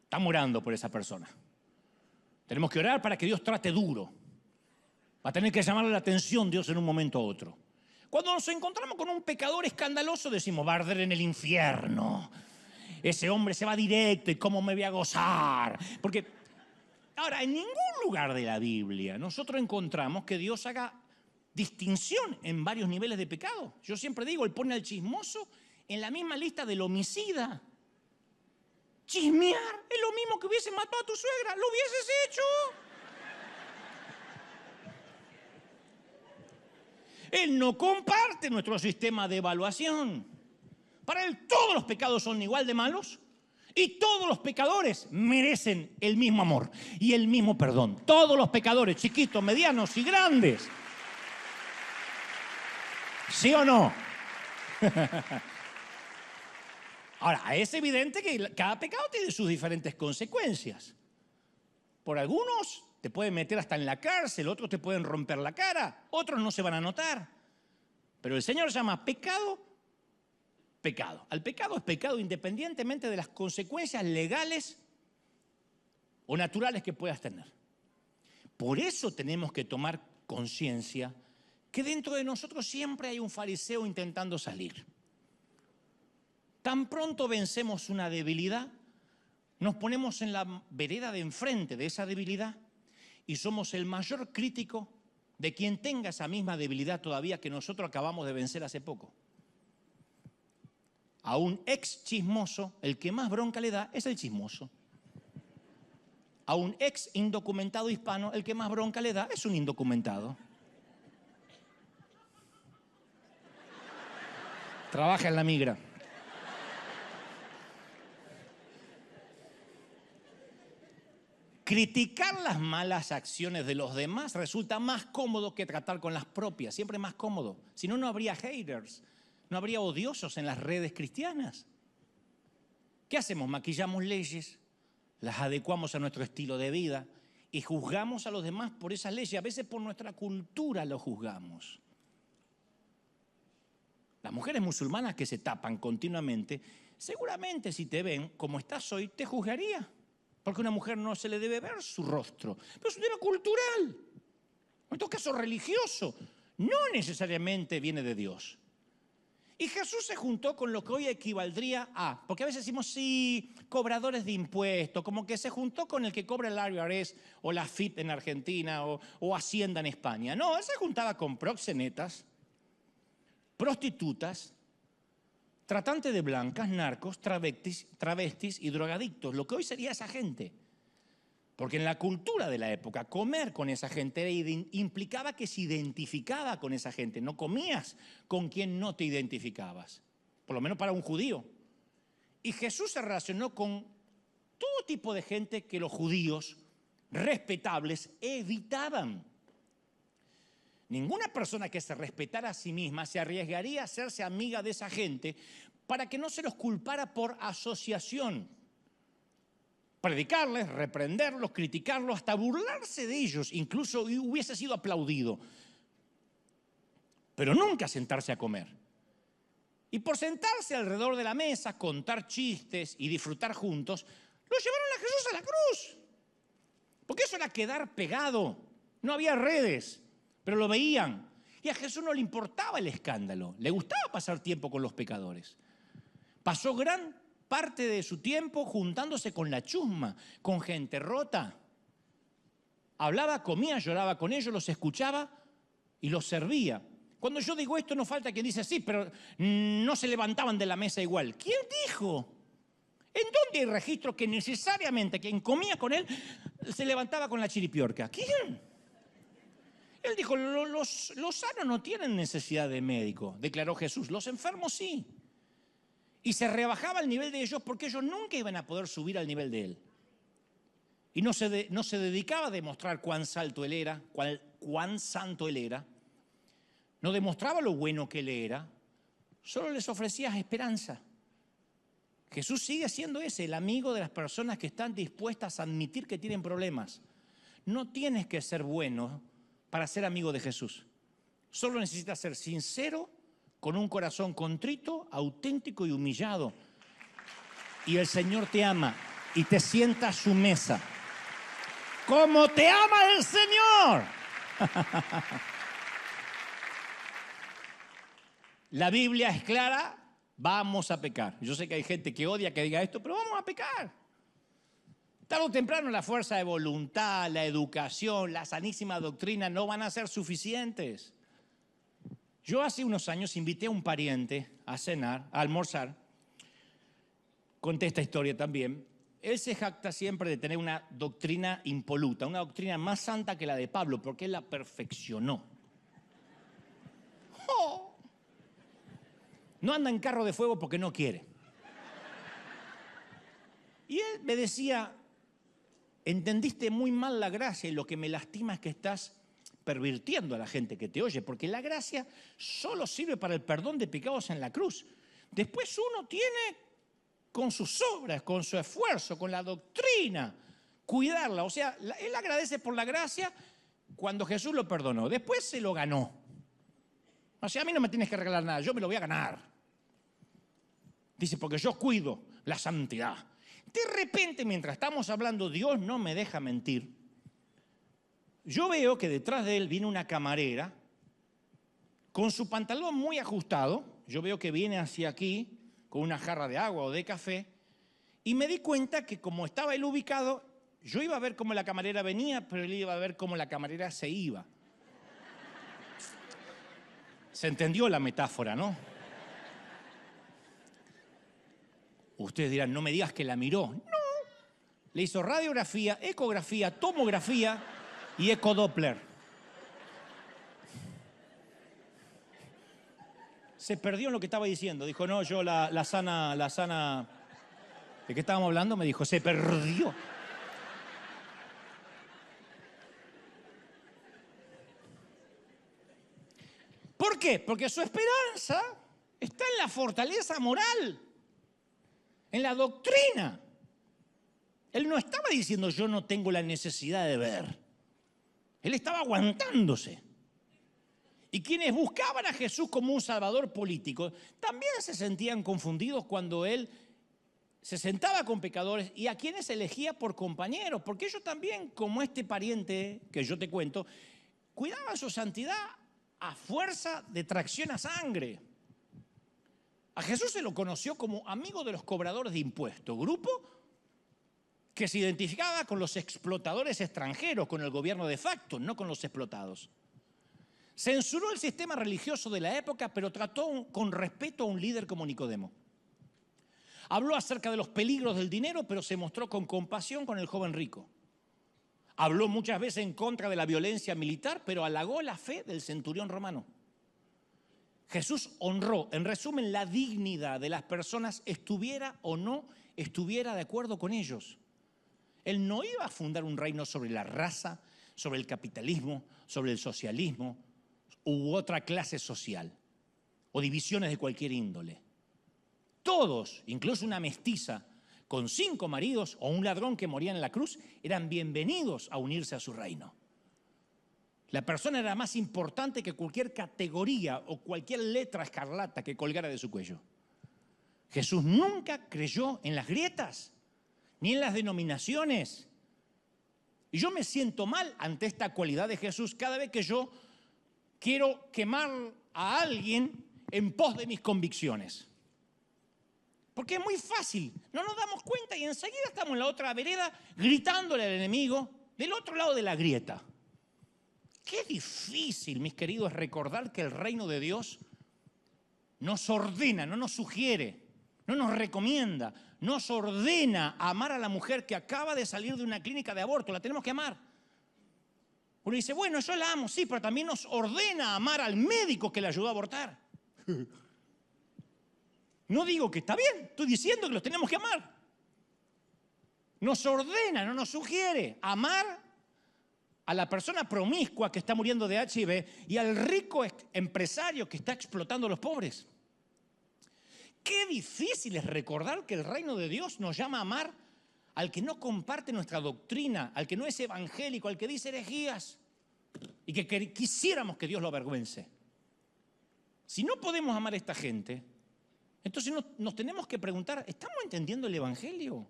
Estamos orando por esa persona. Tenemos que orar para que Dios trate duro. Va a tener que llamarle la atención Dios en un momento u otro. Cuando nos encontramos con un pecador escandaloso, decimos, va a arder en el infierno. Ese hombre se va directo y cómo me voy a gozar. Porque, ahora, en ningún lugar de la Biblia nosotros encontramos que Dios haga distinción en varios niveles de pecado. Yo siempre digo, Él pone al chismoso en la misma lista del homicida. Chismear es lo mismo que hubiese matado a tu suegra. Lo hubieses hecho. Él no comparte nuestro sistema de evaluación. Para Él todos los pecados son igual de malos y todos los pecadores merecen el mismo amor y el mismo perdón. Todos los pecadores, chiquitos, medianos y grandes. ¿Sí o no? Ahora, es evidente que cada pecado tiene sus diferentes consecuencias. Por algunos te pueden meter hasta en la cárcel, otros te pueden romper la cara, otros no se van a notar. Pero el Señor llama pecado, pecado. Al pecado es pecado independientemente de las consecuencias legales o naturales que puedas tener. Por eso tenemos que tomar conciencia que dentro de nosotros siempre hay un fariseo intentando salir. Tan pronto vencemos una debilidad, nos ponemos en la vereda de enfrente de esa debilidad y somos el mayor crítico de quien tenga esa misma debilidad todavía que nosotros acabamos de vencer hace poco. A un ex chismoso, el que más bronca le da es el chismoso. A un ex indocumentado hispano, el que más bronca le da es un indocumentado. Trabaja en la migra. Criticar las malas acciones de los demás resulta más cómodo que tratar con las propias, siempre más cómodo. Si no, no habría haters, no habría odiosos en las redes cristianas. ¿Qué hacemos? Maquillamos leyes, las adecuamos a nuestro estilo de vida y juzgamos a los demás por esas leyes. A veces por nuestra cultura lo juzgamos. Las mujeres musulmanas que se tapan continuamente, seguramente si te ven como estás hoy, te juzgaría. Porque a una mujer no se le debe ver su rostro. Pero es un tema cultural. En todo caso religioso. No necesariamente viene de Dios. Y Jesús se juntó con lo que hoy equivaldría a, porque a veces decimos, sí, cobradores de impuestos, como que se juntó con el que cobra el IRS o la FIP en Argentina o Hacienda en España. No, él se juntaba con proxenetas, prostitutas, tratantes de blancas, narcos, travestis y drogadictos, lo que hoy sería esa gente. Porque en la cultura de la época, comer con esa gente implicaba que se identificaba con esa gente. No comías con quien no te identificabas, por lo menos para un judío. Y Jesús se relacionó con todo tipo de gente que los judíos respetables evitaban. Ninguna persona que se respetara a sí misma se arriesgaría a hacerse amiga de esa gente para que no se los culpara por asociación. Predicarles, reprenderlos, criticarlos, hasta burlarse de ellos, incluso hubiese sido aplaudido. Pero nunca sentarse a comer. Y por sentarse alrededor de la mesa, contar chistes y disfrutar juntos, lo llevaron a Jesús a la cruz. Porque eso era quedar pegado. No había redes. Pero lo veían. Y a Jesús no le importaba el escándalo. Le gustaba pasar tiempo con los pecadores. Pasó gran parte de su tiempo juntándose con la chusma, con gente rota. Hablaba, comía, lloraba con ellos, los escuchaba y los servía. Cuando yo digo esto, no falta quien dice, sí, pero no se levantaban de la mesa igual. ¿Quién dijo? ¿En dónde hay registro que necesariamente quien comía con él se levantaba con la chiripiorca? ¿Quién? Él dijo, los sanos no tienen necesidad de médico, declaró Jesús, los enfermos sí. Y se rebajaba el nivel de ellos porque ellos nunca iban a poder subir al nivel de él. Y no se dedicaba a demostrar cuán santo él era, cuán santo él era. No demostraba lo bueno que él era. Solo les ofrecía esperanza. Jesús sigue siendo ese, el amigo de las personas que están dispuestas a admitir que tienen problemas. No tienes que ser bueno para ser amigo de Jesús. Solo necesitas ser sincero, con un corazón contrito, auténtico y humillado. Y el Señor te ama y te sienta a su mesa. ¡Como te ama el Señor! La Biblia es clara, vamos a pecar. Yo sé que hay gente que odia que diga esto, pero vamos a pecar. Tarde o temprano la fuerza de voluntad, la educación, la sanísima doctrina no van a ser suficientes. Yo hace unos años invité a un pariente a cenar, a almorzar. Conté esta historia también. Él se jacta siempre de tener una doctrina impoluta, una doctrina más santa que la de Pablo, porque él la perfeccionó. ¡Oh! No anda en carro de fuego porque no quiere. Y él me decía, entendiste muy mal la gracia y lo que me lastima es que estás pervirtiendo a la gente que te oye, porque la gracia solo sirve para el perdón de pecados en la cruz. Después uno tiene, con sus obras, con su esfuerzo, con la doctrina, cuidarla. O sea, él agradece por la gracia cuando Jesús lo perdonó. Después se lo ganó. O sea, a mí no me tienes que regalar nada, yo me lo voy a ganar. Dice, porque yo cuido la santidad. De repente, mientras estamos hablando, Dios no me deja mentir. Yo veo que detrás de él viene una camarera con su pantalón muy ajustado. Yo veo que viene hacia aquí con una jarra de agua o de café. Y me di cuenta que como estaba él ubicado, yo iba a ver cómo la camarera venía, pero él iba a ver cómo la camarera se iba. Se entendió la metáfora, ¿no? Ustedes dirán, no me digas que la miró. No. Le hizo radiografía, ecografía, tomografía y ecodoppler. Se perdió en lo que estaba diciendo. Dijo, no, yo la sana... ¿De qué estábamos hablando? Me dijo, se perdió. ¿Por qué? Porque su esperanza está en la fortaleza moral, en la doctrina. Él no estaba diciendo yo no tengo la necesidad de ver. Él estaba aguantándose. Y quienes buscaban a Jesús como un salvador político también se sentían confundidos cuando él se sentaba con pecadores y a quienes elegía por compañeros, porque ellos también, como este pariente que yo te cuento, cuidaban su santidad a fuerza de tracción a sangre. A Jesús se lo conoció como amigo de los cobradores de impuestos, grupo que se identificaba con los explotadores extranjeros, con el gobierno de facto, no con los explotados. Censuró el sistema religioso de la época, pero trató con respeto a un líder como Nicodemo. Habló acerca de los peligros del dinero, pero se mostró con compasión con el joven rico. Habló muchas veces en contra de la violencia militar, pero halagó la fe del centurión romano. Jesús honró, en resumen, la dignidad de las personas, estuviera o no estuviera de acuerdo con ellos. Él no iba a fundar un reino sobre la raza, sobre el capitalismo, sobre el socialismo u otra clase social o divisiones de cualquier índole. Todos, incluso una mestiza con 5 maridos o un ladrón que moría en la cruz, eran bienvenidos a unirse a su reino. La persona era más importante que cualquier categoría o cualquier letra escarlata que colgara de su cuello. Jesús nunca creyó en las grietas ni en las denominaciones. Y yo me siento mal ante esta cualidad de Jesús cada vez que yo quiero quemar a alguien en pos de mis convicciones. Porque es muy fácil, no nos damos cuenta y enseguida estamos en la otra vereda gritándole al enemigo del otro lado de la grieta. Qué difícil, mis queridos, recordar que el reino de Dios nos ordena, no nos sugiere, no nos recomienda, nos ordena amar a la mujer que acaba de salir de una clínica de aborto. La tenemos que amar. Uno dice, bueno, yo la amo, sí, pero también nos ordena amar al médico que la ayudó a abortar. No digo que está bien, estoy diciendo que los tenemos que amar. nos ordena, no nos sugiere amar a la persona promiscua que está muriendo de HIV y al rico empresario que está explotando a los pobres. Qué difícil es recordar que el reino de Dios nos llama a amar al que no comparte nuestra doctrina, al que no es evangélico, al que dice herejías y que quisiéramos que Dios lo avergüence. Si no podemos amar a esta gente, entonces nos tenemos que preguntar, ¿estamos entendiendo el evangelio?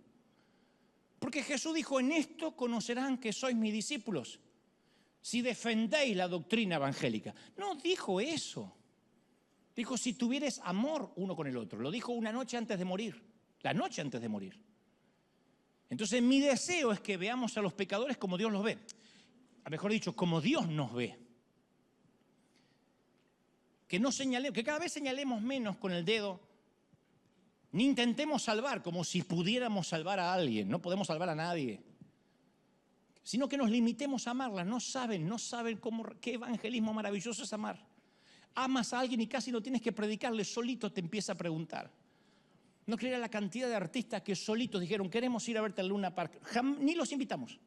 Porque Jesús dijo, en esto conocerán que sois mis discípulos, si defendéis la doctrina evangélica. No dijo eso. Dijo, si tuvieres amor uno con el otro. Lo dijo una noche antes de morir, la noche antes de morir. Entonces mi deseo es que veamos a los pecadores como Dios los ve. Mejor dicho, como Dios nos ve. Que cada vez señalemos menos con el dedo, ni intentemos salvar como si pudiéramos salvar a alguien. No podemos salvar a nadie. Sino que nos limitemos a amarla. No saben qué evangelismo maravilloso es amar. Amas a alguien y casi no tienes que predicarle, solito te empieza a preguntar. No creerá la cantidad de artistas que solitos dijeron, queremos ir a verte al Luna Park. Ni los invitamos.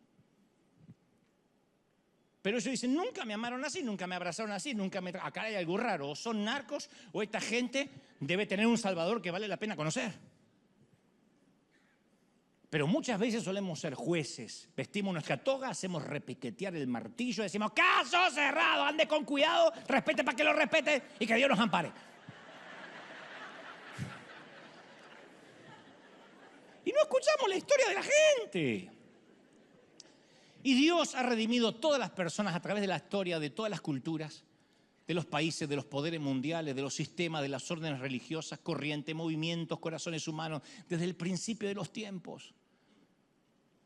Pero ellos dicen, nunca me amaron así, nunca me abrazaron así, acá hay algo raro. O son narcos o esta gente debe tener un salvador que vale la pena conocer. Pero muchas veces solemos ser jueces. Vestimos nuestra toga, hacemos repiquetear el martillo, decimos, caso cerrado, ande con cuidado, respete para que lo respete y que Dios nos ampare. Y no escuchamos la historia de la gente. Y Dios ha redimido todas las personas a través de la historia de todas las culturas, de los países, de los poderes mundiales, de los sistemas, de las órdenes religiosas, corrientes, movimientos, corazones humanos, desde el principio de los tiempos.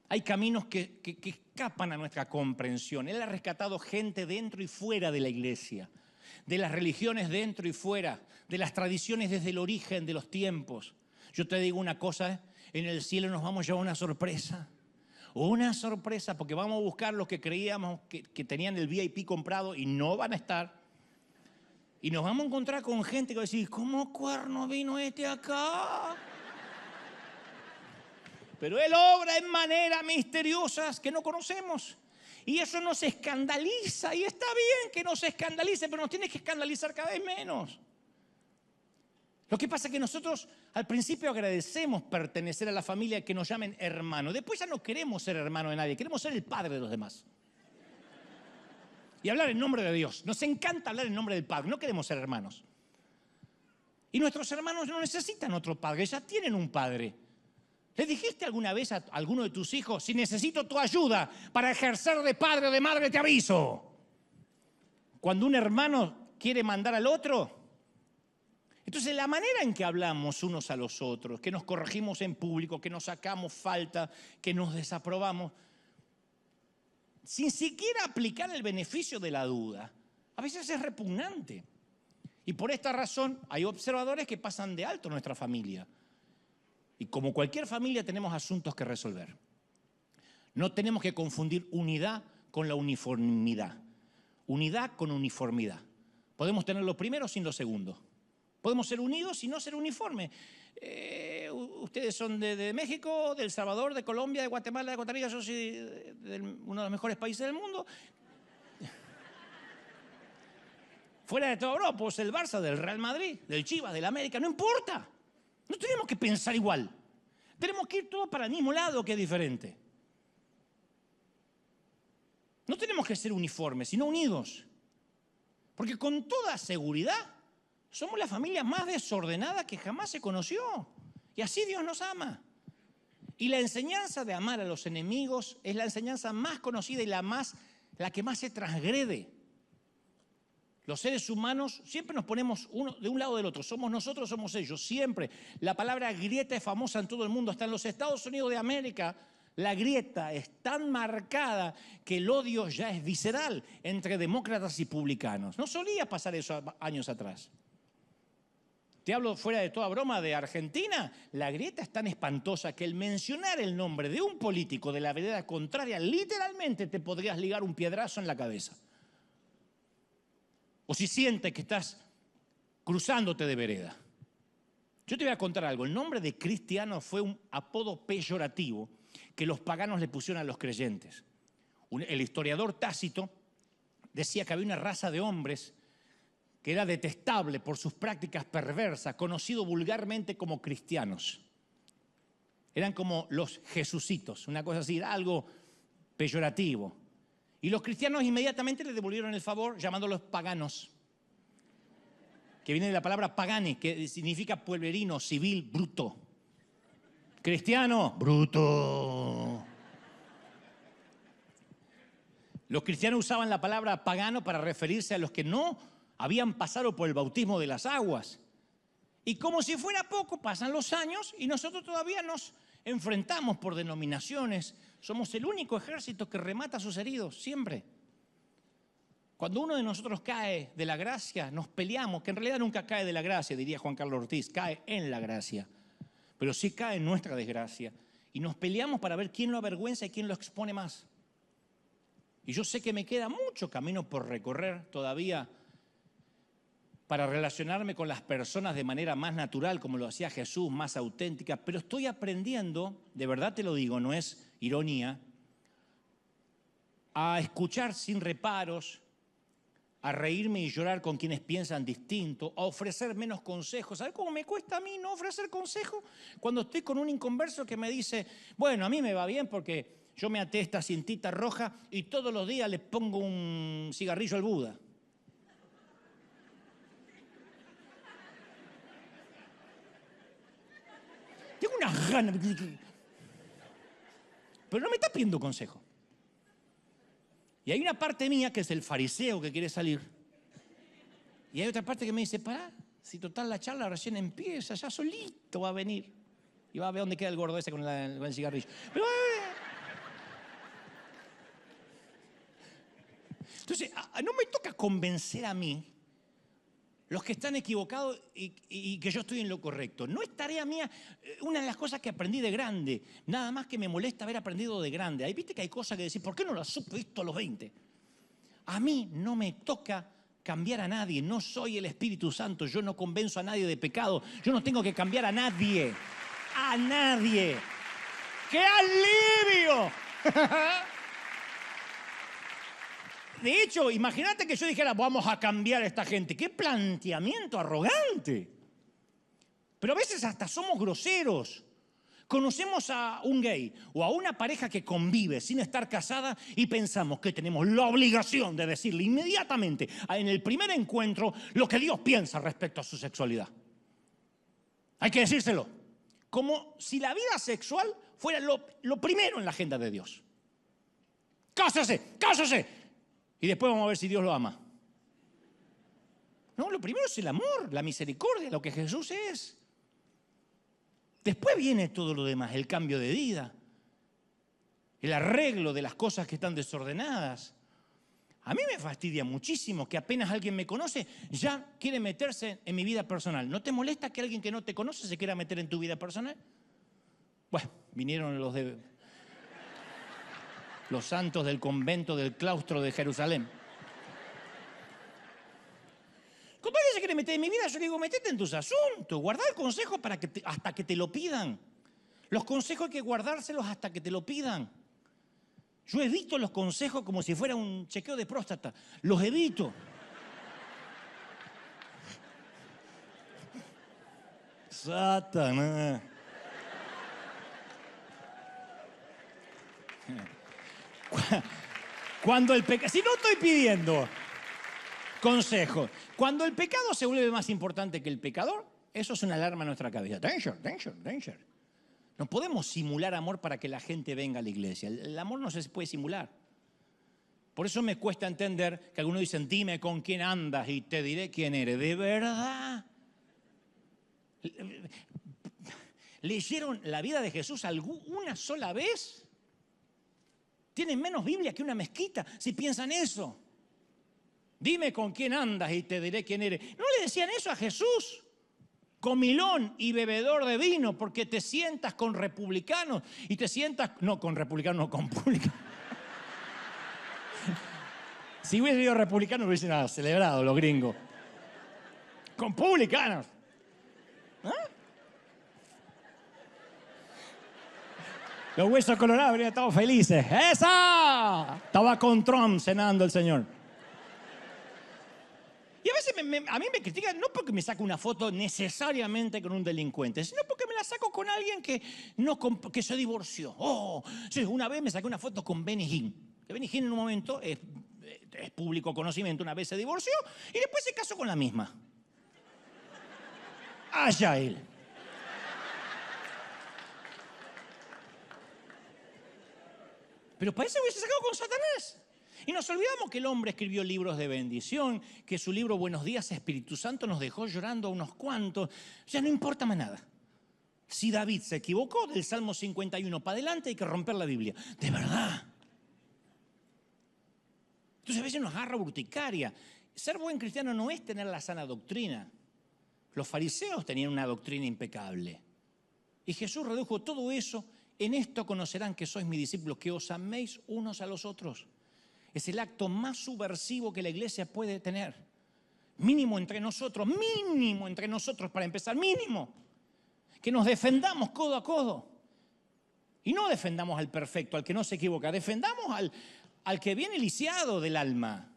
Hay caminos que escapan a nuestra comprensión. Él ha rescatado gente dentro y fuera de la iglesia, de las religiones dentro y fuera, de las tradiciones desde el origen de los tiempos. Yo te digo una cosa, en el cielo nos vamos a llevar una sorpresa. Una sorpresa, porque vamos a buscar los que creíamos que tenían el VIP comprado y no van a estar. Y nos vamos a encontrar con gente que va a decir, ¿cómo cuerno vino este acá? Pero Él obra en maneras misteriosas que no conocemos. Y eso nos escandaliza. Y está bien que nos escandalice, pero nos tiene que escandalizar cada vez menos. Lo que pasa es que nosotros al principio agradecemos pertenecer a la familia que nos llamen hermano. Después ya no queremos ser hermano de nadie, queremos ser el padre de los demás. Y hablar en nombre de Dios. Nos encanta hablar en nombre del Padre, no queremos ser hermanos. Y nuestros hermanos no necesitan otro padre, ya tienen un padre. ¿Le dijiste alguna vez a alguno de tus hijos, si necesito tu ayuda para ejercer de padre o de madre, te aviso? Cuando un hermano quiere mandar al otro. Entonces la manera en que hablamos unos a los otros, que nos corregimos en público, que nos sacamos falta, que nos desaprobamos, sin siquiera aplicar el beneficio de la duda, a veces es repugnante. Y por esta razón hay observadores que pasan de alto nuestra familia. Y como cualquier familia tenemos asuntos que resolver. No tenemos que confundir unidad con la uniformidad. Unidad con uniformidad. Podemos tener lo primero sin lo segundo. Podemos ser unidos y no ser uniformes. Ustedes son de México, de El Salvador, de Colombia, de Guatemala, de Costa Rica. Yo soy de uno de los mejores países del mundo. Fuera de todo Europa, pues el Barça, del Real Madrid, del Chivas, del América, no importa. No tenemos que pensar igual. Tenemos que ir todos para el mismo lado, que es diferente. No tenemos que ser uniformes, sino unidos. Porque con toda seguridad somos la familia más desordenada que jamás se conoció. Y así Dios nos ama. Y la enseñanza de amar a los enemigos es la enseñanza más conocida y la que más se transgrede. Los seres humanos siempre nos ponemos uno de un lado del otro. Somos nosotros, somos ellos, siempre. La palabra grieta es famosa en todo el mundo. Hasta en los Estados Unidos de América, la grieta es tan marcada que el odio ya es visceral entre demócratas y publicanos. No solía pasar eso años atrás. Te hablo fuera de toda broma de Argentina. La grieta es tan espantosa que el mencionar el nombre de un político de la vereda contraria literalmente te podrías ligar un piedrazo en la cabeza. O si sientes que estás cruzándote de vereda. Yo te voy a contar algo. El nombre de cristiano fue un apodo peyorativo que los paganos le pusieron a los creyentes. El historiador Tácito decía que había una raza de hombres que era detestable por sus prácticas perversas, conocido vulgarmente como cristianos. Eran como los jesucitos, una cosa así, era algo peyorativo. Y los cristianos inmediatamente le devolvieron el favor llamándolos paganos, que viene de la palabra pagani, que significa pueblerino, civil, bruto. Cristiano, bruto. Los cristianos usaban la palabra pagano para referirse a los que no habían pasado por el bautismo de las aguas. Y como si fuera poco, pasan los años y nosotros todavía nos enfrentamos por denominaciones. Somos el único ejército que remata a sus heridos, siempre. Cuando uno de nosotros cae de la gracia, nos peleamos, que en realidad nunca cae de la gracia, diría Juan Carlos Ortiz, cae en la gracia, pero sí cae en nuestra desgracia. Y nos peleamos para ver quién lo avergüenza y quién lo expone más. Y yo sé que me queda mucho camino por recorrer todavía para relacionarme con las personas de manera más natural, como lo hacía Jesús, más auténtica, pero estoy aprendiendo, de verdad te lo digo, no es ironía, a escuchar sin reparos, a reírme y llorar con quienes piensan distinto, a ofrecer menos consejos. ¿Sabes cómo me cuesta a mí no ofrecer consejos? Cuando estoy con un inconverso que me dice, bueno, a mí me va bien porque yo me até esta cintita roja y todos los días le pongo un cigarrillo al Buda. Tengo unas ganas, pero no me está pidiendo consejo. Y hay una parte mía que es el fariseo que quiere salir. Y hay otra parte que me dice, pará, si total la charla recién empieza, ya solito va a venir. Y va a ver dónde queda el gordo ese con el cigarrillo. Pero, entonces, no me toca convencer a mí los que están equivocados y que yo estoy en lo correcto. No es tarea mía. Una de las cosas que aprendí de grande, nada más que me molesta haber aprendido de grande. Ahí viste que hay cosas que decir, ¿por qué no las supe esto a los 20? A mí no me toca cambiar a nadie. No soy el Espíritu Santo. Yo no convenzo a nadie de pecado. Yo no tengo que cambiar a nadie. A nadie. ¡Qué alivio! De hecho, imagínate que yo dijera, vamos a cambiar a esta gente. ¡Qué planteamiento arrogante! Pero a veces hasta somos groseros. Conocemos a un gay o a una pareja que convive sin estar casada y pensamos que tenemos la obligación de decirle inmediatamente en el primer encuentro lo que Dios piensa respecto a su sexualidad. Hay que decírselo. Como si la vida sexual fuera lo primero en la agenda de Dios. ¡Cásase! ¡Cásase! Y después vamos a ver si Dios lo ama. No, lo primero es el amor, la misericordia, lo que Jesús es. Después viene todo lo demás, el cambio de vida, el arreglo de las cosas que están desordenadas. A mí me fastidia muchísimo que apenas alguien me conoce, ya quiere meterse en mi vida personal. ¿No te molesta que alguien que no te conoce se quiera meter en tu vida personal? Bueno, vinieron los santos del convento del claustro de Jerusalén. Cuando alguien se quiere meter en mi vida, yo le digo, metete en tus asuntos, guarda el consejo hasta que te lo pidan. Los consejos hay que guardárselos hasta que te lo pidan. Yo evito los consejos como si fuera un chequeo de próstata. Los evito. Satanás. Cuando el pecado... Si no estoy pidiendo consejo. Cuando el pecado se vuelve más importante que el pecador, eso es una alarma en nuestra cabeza. Danger, danger, danger. No podemos simular amor para que la gente venga a la iglesia. El amor no se puede simular. Por eso me cuesta entender que algunos dicen, dime con quién andas y te diré quién eres. ¿De verdad? ¿Leyeron la vida de Jesús una sola vez? Tienen menos Biblia que una mezquita si piensan eso. Dime con quién andas y te diré quién eres. ¿No le decían eso a Jesús? Comilón y bebedor de vino, porque te sientas con republicanos y te sientas... No, con republicanos, no, con publicanos. Si hubiese sido republicano, hubiesen celebrado los gringos. Con publicanos. ¿Ah? Los huesos colorados habrían estado felices. ¡Esa! Estaba con Trump cenando el señor. Y a veces a mí me critican no porque me saco una foto necesariamente con un delincuente, sino porque me la saco con alguien que se divorció. Oh, sí, una vez me saqué una foto con Benny Hinn. Que Benny Hinn en un momento es público conocimiento, una vez se divorció y después se casó con la misma. Allá él. Pero parece que hubiese sacado con Satanás. Y nos olvidamos que el hombre escribió libros de bendición, que su libro Buenos días Espíritu Santo nos dejó llorando a unos cuantos. Ya no importa más nada. Si David se equivocó, del Salmo 51 para adelante hay que romper la Biblia. De verdad. Entonces a veces nos agarra urticaria. Ser buen cristiano no es tener la sana doctrina. Los fariseos tenían una doctrina impecable. Y Jesús redujo todo eso. En esto conocerán que sois mis discípulos, que os améis unos a los otros. Es el acto más subversivo que la iglesia puede tener. Mínimo entre nosotros para empezar, mínimo. Que nos defendamos codo a codo. Y no defendamos al perfecto, al que no se equivoca, defendamos al que viene lisiado del alma.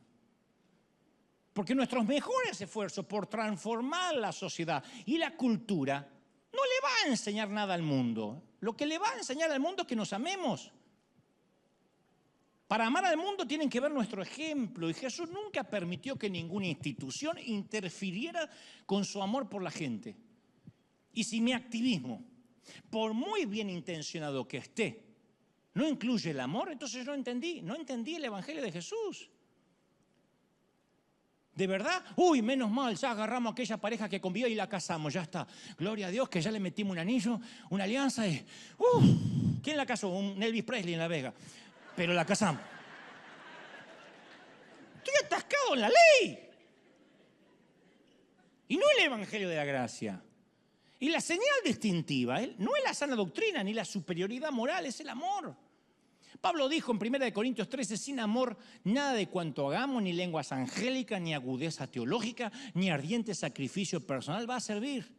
Porque nuestros mejores esfuerzos por transformar la sociedad y la cultura no le va a enseñar nada al mundo. Lo que le va a enseñar al mundo es que nos amemos. Para amar al mundo tienen que ver nuestro ejemplo. Y Jesús nunca permitió que ninguna institución interfiriera con su amor por la gente. Y si mi activismo, por muy bien intencionado que esté, no incluye el amor, entonces no entendí el Evangelio de Jesús. ¿De verdad? Uy, menos mal, ya agarramos a aquella pareja que convivió y la casamos, ya está. Gloria a Dios que ya le metimos un anillo, una alianza y... ¿Quién la casó? Un Elvis Presley en La Vega. Pero la casamos. Estoy atascado en la ley. Y no el Evangelio de la gracia. Y la señal distintiva no es la sana doctrina ni la superioridad moral, es el amor. Pablo dijo en 1 Corintios 13, sin amor nada de cuanto hagamos, ni lenguas angélicas, ni agudeza teológica, ni ardiente sacrificio personal va a servir.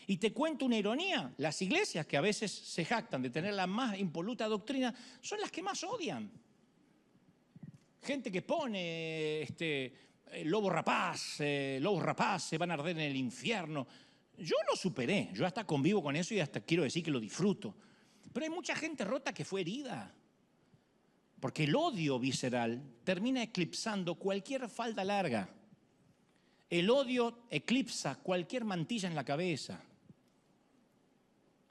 Y te cuento una ironía, las iglesias que a veces se jactan de tener la más impoluta doctrina son las que más odian. Gente que pone lobos rapaces van a arder en el infierno. Yo lo superé, yo hasta convivo con eso y hasta quiero decir que lo disfruto. Pero hay mucha gente rota que fue herida. Porque el odio visceral termina eclipsando cualquier falda larga. El odio eclipsa cualquier mantilla en la cabeza.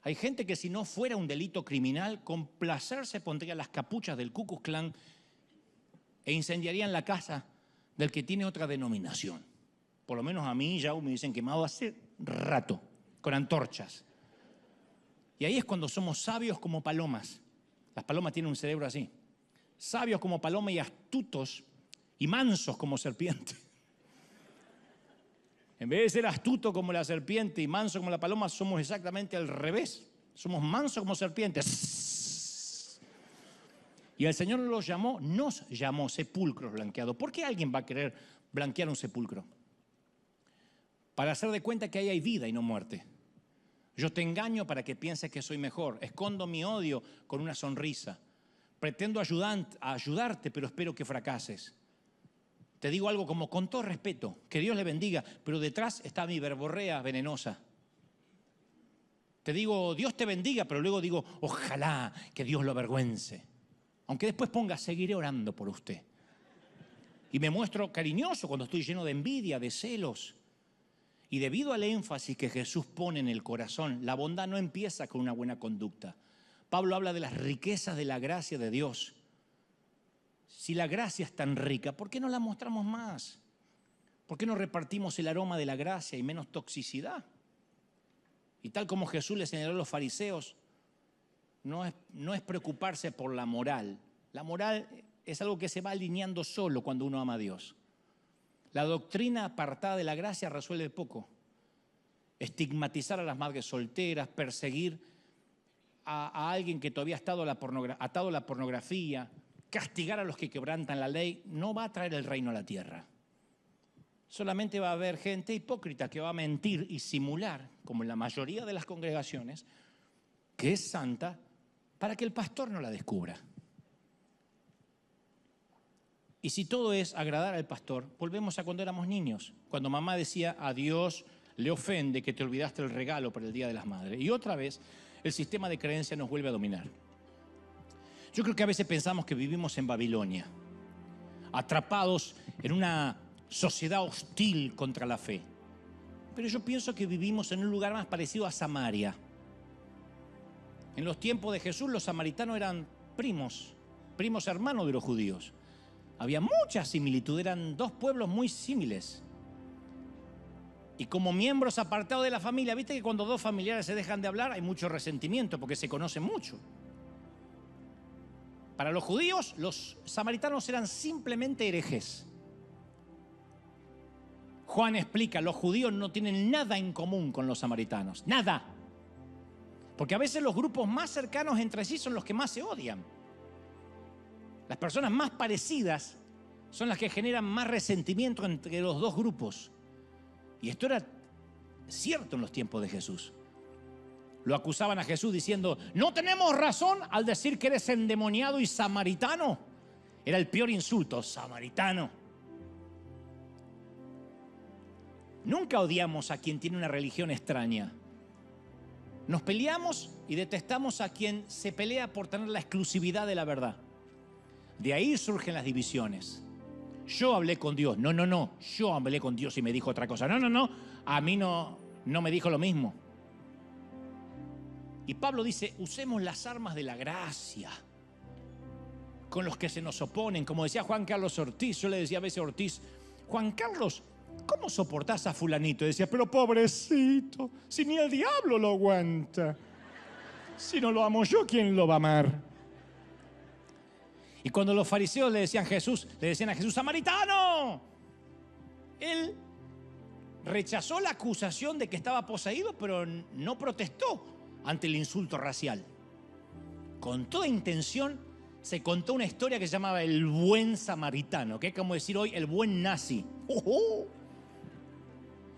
Hay gente que si no fuera un delito criminal, con placer se pondría las capuchas del Ku Klux Klan e incendiarían la casa del que tiene otra denominación. Por lo menos a mí ya me dicen quemado hace rato, con antorchas. Y ahí es cuando somos sabios como palomas. Las palomas tienen un cerebro así. Sabios como paloma y astutos y mansos como serpiente. En vez de ser astuto como la serpiente y manso como la paloma, somos exactamente al revés. Somos mansos como serpientes. Y el Señor nos llamó sepulcros blanqueados. ¿Por qué alguien va a querer blanquear un sepulcro? Para hacer de cuenta que ahí hay vida y no muerte. Yo te engaño para que pienses que soy mejor. Escondo mi odio con una sonrisa. Pretendo ayudarte, pero espero que fracases. Te digo algo como con todo respeto, que Dios le bendiga, pero detrás está mi verborrea venenosa. Te digo, Dios te bendiga, pero luego digo, ojalá que Dios lo avergüence. Aunque después ponga, seguiré orando por usted. Y me muestro cariñoso cuando estoy lleno de envidia, de celos. Y debido al énfasis que Jesús pone en el corazón, la bondad no empieza con una buena conducta. Pablo habla de las riquezas de la gracia de Dios. Si la gracia es tan rica, ¿por qué no la mostramos más? ¿Por qué no repartimos el aroma de la gracia y menos toxicidad? Y tal como Jesús le señaló a los fariseos, no es preocuparse por la moral. La moral es algo que se va alineando solo cuando uno ama a Dios. La doctrina apartada de la gracia resuelve poco. Estigmatizar a las madres solteras, perseguir a alguien que todavía ha estado atado a la pornografía, castigar a los que quebrantan la ley, no va a traer el reino a la tierra. Solamente va a haber gente hipócrita que va a mentir y simular, como en la mayoría de las congregaciones, que es santa, para que el pastor no la descubra. Y si todo es agradar al pastor, volvemos a cuando éramos niños, cuando mamá decía: a Dios le ofende que te olvidaste el regalo para el Día de las Madres. Y otra vez el sistema de creencia nos vuelve a dominar. Yo creo que a veces pensamos que vivimos en Babilonia, atrapados en una sociedad hostil contra la fe. Pero yo pienso que vivimos en un lugar más parecido a Samaria. En los tiempos de Jesús los samaritanos eran primos hermanos de los judíos. Había mucha similitud, eran dos pueblos muy similares. Y como miembros apartados de la familia, viste que cuando dos familiares se dejan de hablar hay mucho resentimiento porque se conocen mucho. Para los judíos, los samaritanos eran simplemente herejes. Juan explica, los judíos no tienen nada en común con los samaritanos, nada. Porque a veces los grupos más cercanos entre sí son los que más se odian. Las personas más parecidas son las que generan más resentimiento entre los dos grupos. Y esto era cierto en los tiempos de Jesús. Lo acusaban a Jesús diciendo: no tenemos razón al decir que eres endemoniado y samaritano. Era el peor insulto, samaritano. Nunca odiamos a quien tiene una religión extraña. Nos peleamos y detestamos a quien se pelea por tener la exclusividad de la verdad. De ahí surgen las divisiones. Yo hablé con Dios. No. Yo hablé con Dios y me dijo otra cosa. No. A mí no me dijo lo mismo. Y Pablo dice: usemos las armas de la gracia con los que se nos oponen. Como decía Juan Carlos Ortiz, yo le decía a veces a Ortiz: Juan Carlos, ¿cómo soportás a fulanito? Y decía: pero pobrecito, si ni el diablo lo aguanta. Si no lo amo yo, ¿quién lo va a amar? Y cuando los fariseos le decían a Jesús, ¡samaritano! Él rechazó la acusación de que estaba poseído, pero no protestó ante el insulto racial. Con toda intención se contó una historia que se llamaba el buen samaritano, que es como decir hoy el buen nazi.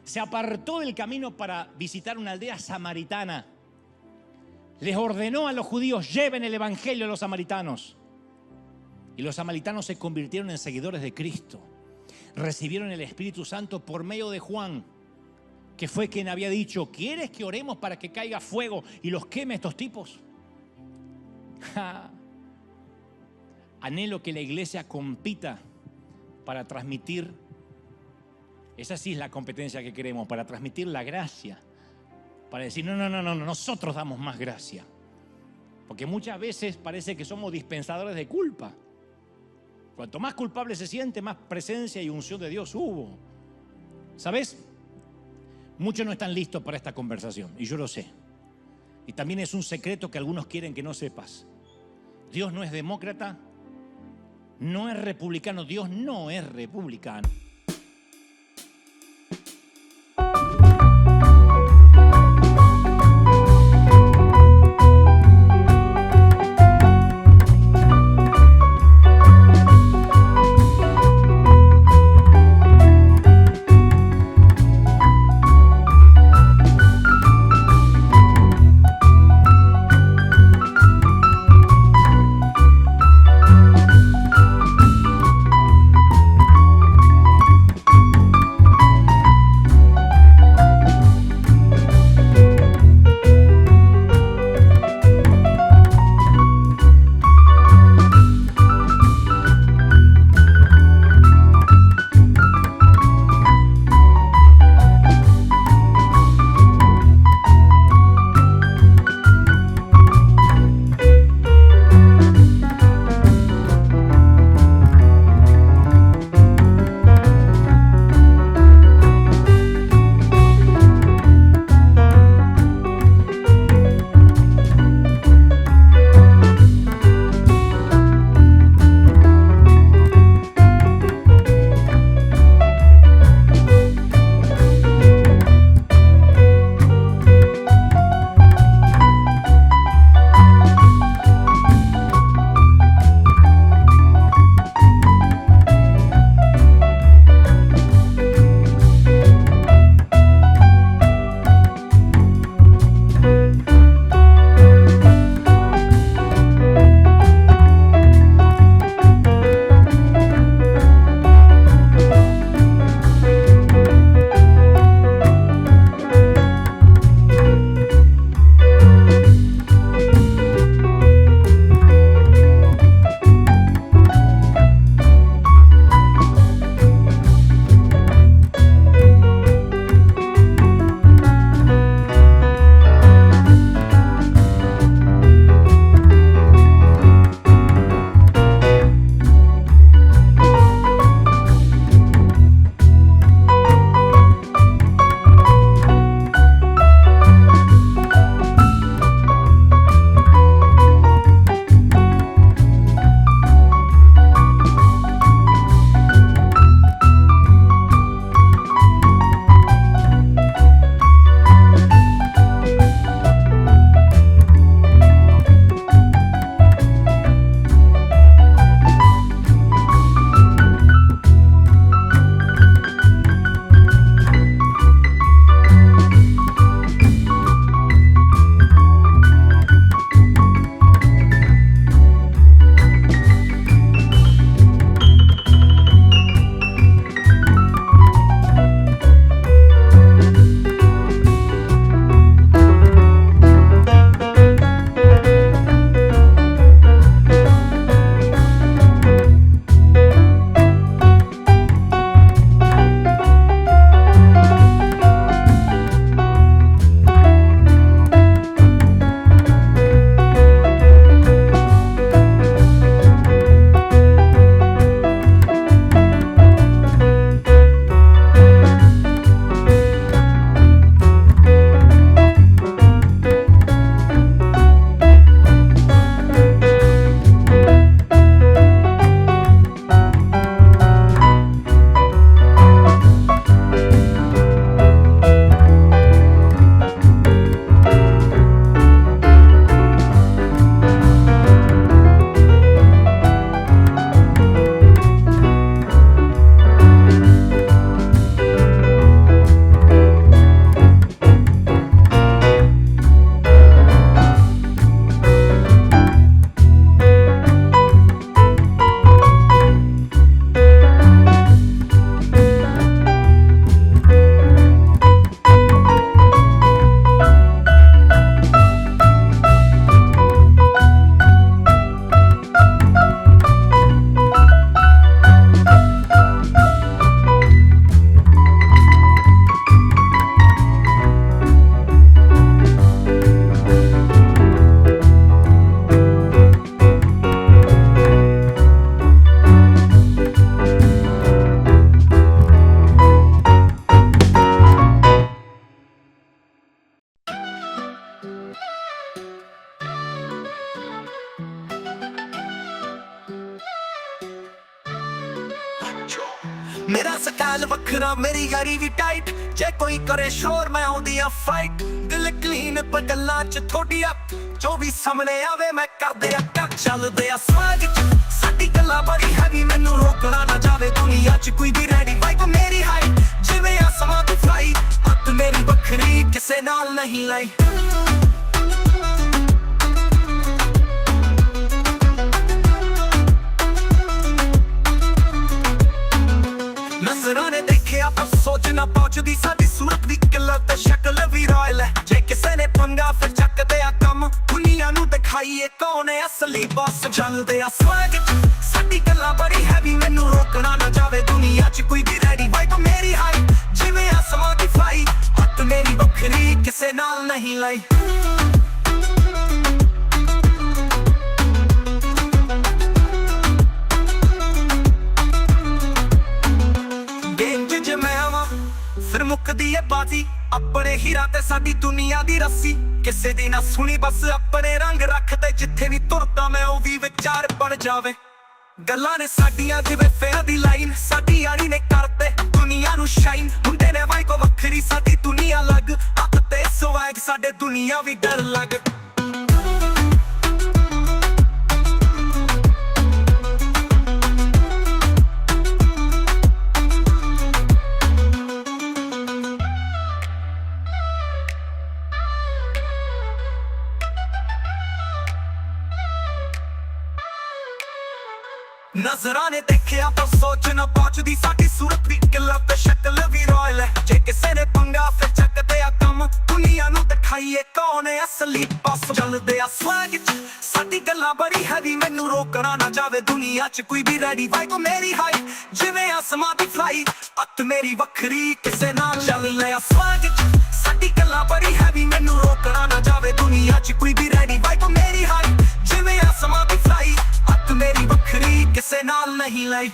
Se apartó del camino para visitar una aldea samaritana. Les ordenó a los judíos: lleven el evangelio a los samaritanos. Y los samaritanos se convirtieron en seguidores de Cristo. Recibieron el Espíritu Santo por medio de Juan, que fue quien había dicho: ¿quieres que oremos para que caiga fuego y los queme estos tipos? Anhelo que la iglesia compita para transmitir, esa sí es la competencia que queremos, para transmitir la gracia. Para decir: no, nosotros damos más gracia. Porque muchas veces parece que somos dispensadores de culpa. Cuanto más culpable se siente, más presencia y unción de Dios hubo. ¿Sabes? Muchos no están listos para esta conversación, y yo lo sé. Y también es un secreto que algunos quieren que no sepas. Dios no es demócrata, no es republicano. Dios no es republicano. ਮੇਰਾ ਸਟਾਈਲ ਵੱਖਰਾ ਮੇਰੀ ਯਾਰੀ ਵੀ ਟਾਈਟ ਜੇ ਕੋਈ ਕਰੇ ਸ਼ੋਰ ਮੈਂ ਆਉਂਦੀ ਆ ਫਾਈਟ ਦਿਲ ਕਲੀਨ ਪਰ ਗੱਲਾਂ ਚ ਥੋੜੀ ਆ ਜੋ ਵੀ ਸਾਹਮਣੇ ਆਵੇ ਮੈਂ ਕਰਦੇ ਆ ਕੱਟ ਚੱਲਦੇ ਆ ਸਵਾਗ ਚ ਸਾਡੀ ਗੱਲਾਂ ਬੜੀ ਹੈਵੀ ਮੈਨੂੰ ਰੋਕਣਾ ਨਾ ਜਾਵੇ ਦੁਨੀਆ ਚ ਕੋਈ ਵੀ ਰੈਡੀ ਵਾਈਬ ਮੇਰੀ ਹਾਈ ਜਿਵੇਂ ਆਸਮਾਂ ਤੇ ਫਲਾਈ ਹੱਥ ਮੇਰੀ ਵੱਖਰੀ ਕਿਸੇ ਨਾਲ ਨਹੀਂ ਲਾਈ ਨਜ਼ਰਾਂ ਨੇ ਦੇਖਿਆ ਪਰ ਸੋਚ ਨਾ ਪਹੁੰਚਦੀ ਸਾਡੀ ਸੂਰਤ ਦੀ ਕਿੱਲਤ ਤੇ ਸ਼ਕਲ ਵੀ ਰਾਇਲ ਹੈ ਜੇ ਕਿਸੇ ਨੇ ਪੰਗਾ ਫਿਰ ਚੱਕਦੇ ਆ ਕੰਮ ਦੁਨੀਆ ਨੂੰ ਦਿਖਾਈਏ ਕੌਣ ਹੈ ਅਸਲੀ ਬਸ ਚੱਲਦੇ ਆ ਸਵੈਗ ਸਾਡੀ ਗੱਲਾਂ ਬੜੀ ਹੈਵੀ ਮੈਨੂੰ ਰੋਕਣਾ ਨਾ ਜਾਵੇ ਦੁਨੀਆ 'ਚ ਕੋਈ ਵੀ ਰੈਡੀ ਵਾਈਬ ਮੇਰੀ ਹਾਈ ਜਿਵੇਂ ਆਸਮਾਂ ਦੀ ਫਲਾਈ ਹੱਥ ਮੇਰੀ ਵੱਖਰੀ ਕਿਸੇ ਨਾਲ ਨਹੀਂ ਲਾਈ ਫਿਰ ਮੁੱਕਦੀ ਏ ਬਾਜੀ ਆਪਣੇ ਹੀਰਾ ਤੇ ਸਾਡੀ ਦੁਨੀਆ ਦੀ ਰੱਸੀ ਕਿਸੇ ਦੀ ਨਾ ਸੁਣੀ ਬਸ ਆਪਣੇ ਰੰਗ ਰੱਖਦੇ ਜਿੱਥੇ ਵੀ ਤੁਰਦਾ ਮੈਂ ਉਹ ਵੀ ਵਿਚਾਰ ਬਣ ਜਾਵੇ ਗੱਲਾਂ ਨੇ ਸਾਡੀਆਂ ਜਿਵੇਂ ਫੇਰ ਦੀ ਲਾਈਨ ਸਾਡੀ ਯਾਰੀ ਨੇ ਕਰਦੇ ਦੁਨੀਆ ਨੂੰ ਸ਼ਾਈਨ ਮੁੰਡੇ ਨੇ ਵਾਈ ਕੋ ਵੱਖਰੀ ਸਾਡੀ ਦੁਨੀਆ ਲੱਗ ਹੱਥ ਤੇ ਸਵੈਗ ਸਾਡੇ ਦੁਨੀਆ ਵੀ ਡਰ ਲੱਗ ਨਜ਼ਰਾਂ ਨੇ ਦੇਖਿਆ ਪਰ ਸੋਚ ਨਾ ਪਹੁੰਚਦੀ ਸਾਡੀ ਸੂਰਤ ਦੀ ਕਿੱਲਤ ਤੇ ਸ਼ਕਲ ਵੀ ਰਾਇਲ ਹੈ ਜੇ ਕਿਸੇ ਨੇ ਪੰਗਾ ਫਿਰ ਚੱਕਦੇ ਆ ਕੰਮ ਦੁਨੀਆ ਨੂੰ ਦਿਖਾਈਏ ਕੌਣ ਹੈ ਅਸਲੀ ਬਸ ਚੱਲਦੇ ਆ ਸਵੈਗ ਚ ਸਾਡੀ ਗੱਲਾਂ ਬੜੀ ਹੈਵੀ ਮੈਨੂੰ ਰੋਕਣਾ ਨਾ ਜਾਵੇ ਦੁਨੀਆ 'ਚ ਕੋਈ ਵੀ ਰੈਡੀ ਵਾਈਬ ਮੇਰੀ ਹਾਈ ਜਿਵੇਂ ਆਸਮਾਂ ਦੀ ਫਲਾਈ ਹੱਥ ਮੇਰੀ ਵੱਖਰੀ ਕਿਸੇ ਨਾਲ ਚੱਲਦੇ ਆ ਸਵੈਗ ਚ ਸਾਡੀ ਗੱਲਾਂ ਬੜੀ ਹੈਵੀ ਮੈਨੂੰ ਰੋਕਣਾ ਨਾ ਜਾਵੇ ਦੁਨੀਆ 'ਚ ਕੋਈ ਵੀ ਰੈਡੀ ਵਾਈਬ ਮੇਰੀ ਹਾਈ ਜਿਵੇਂ ਆਸਮਾਂ ਦੀ ਫਲਾਈ ਹੱਥ ਮੇਰੀ ਵੱਖਰੀ ਕਿਸੇ ਨਾਲ ਨਹੀਂ ਲਾਈ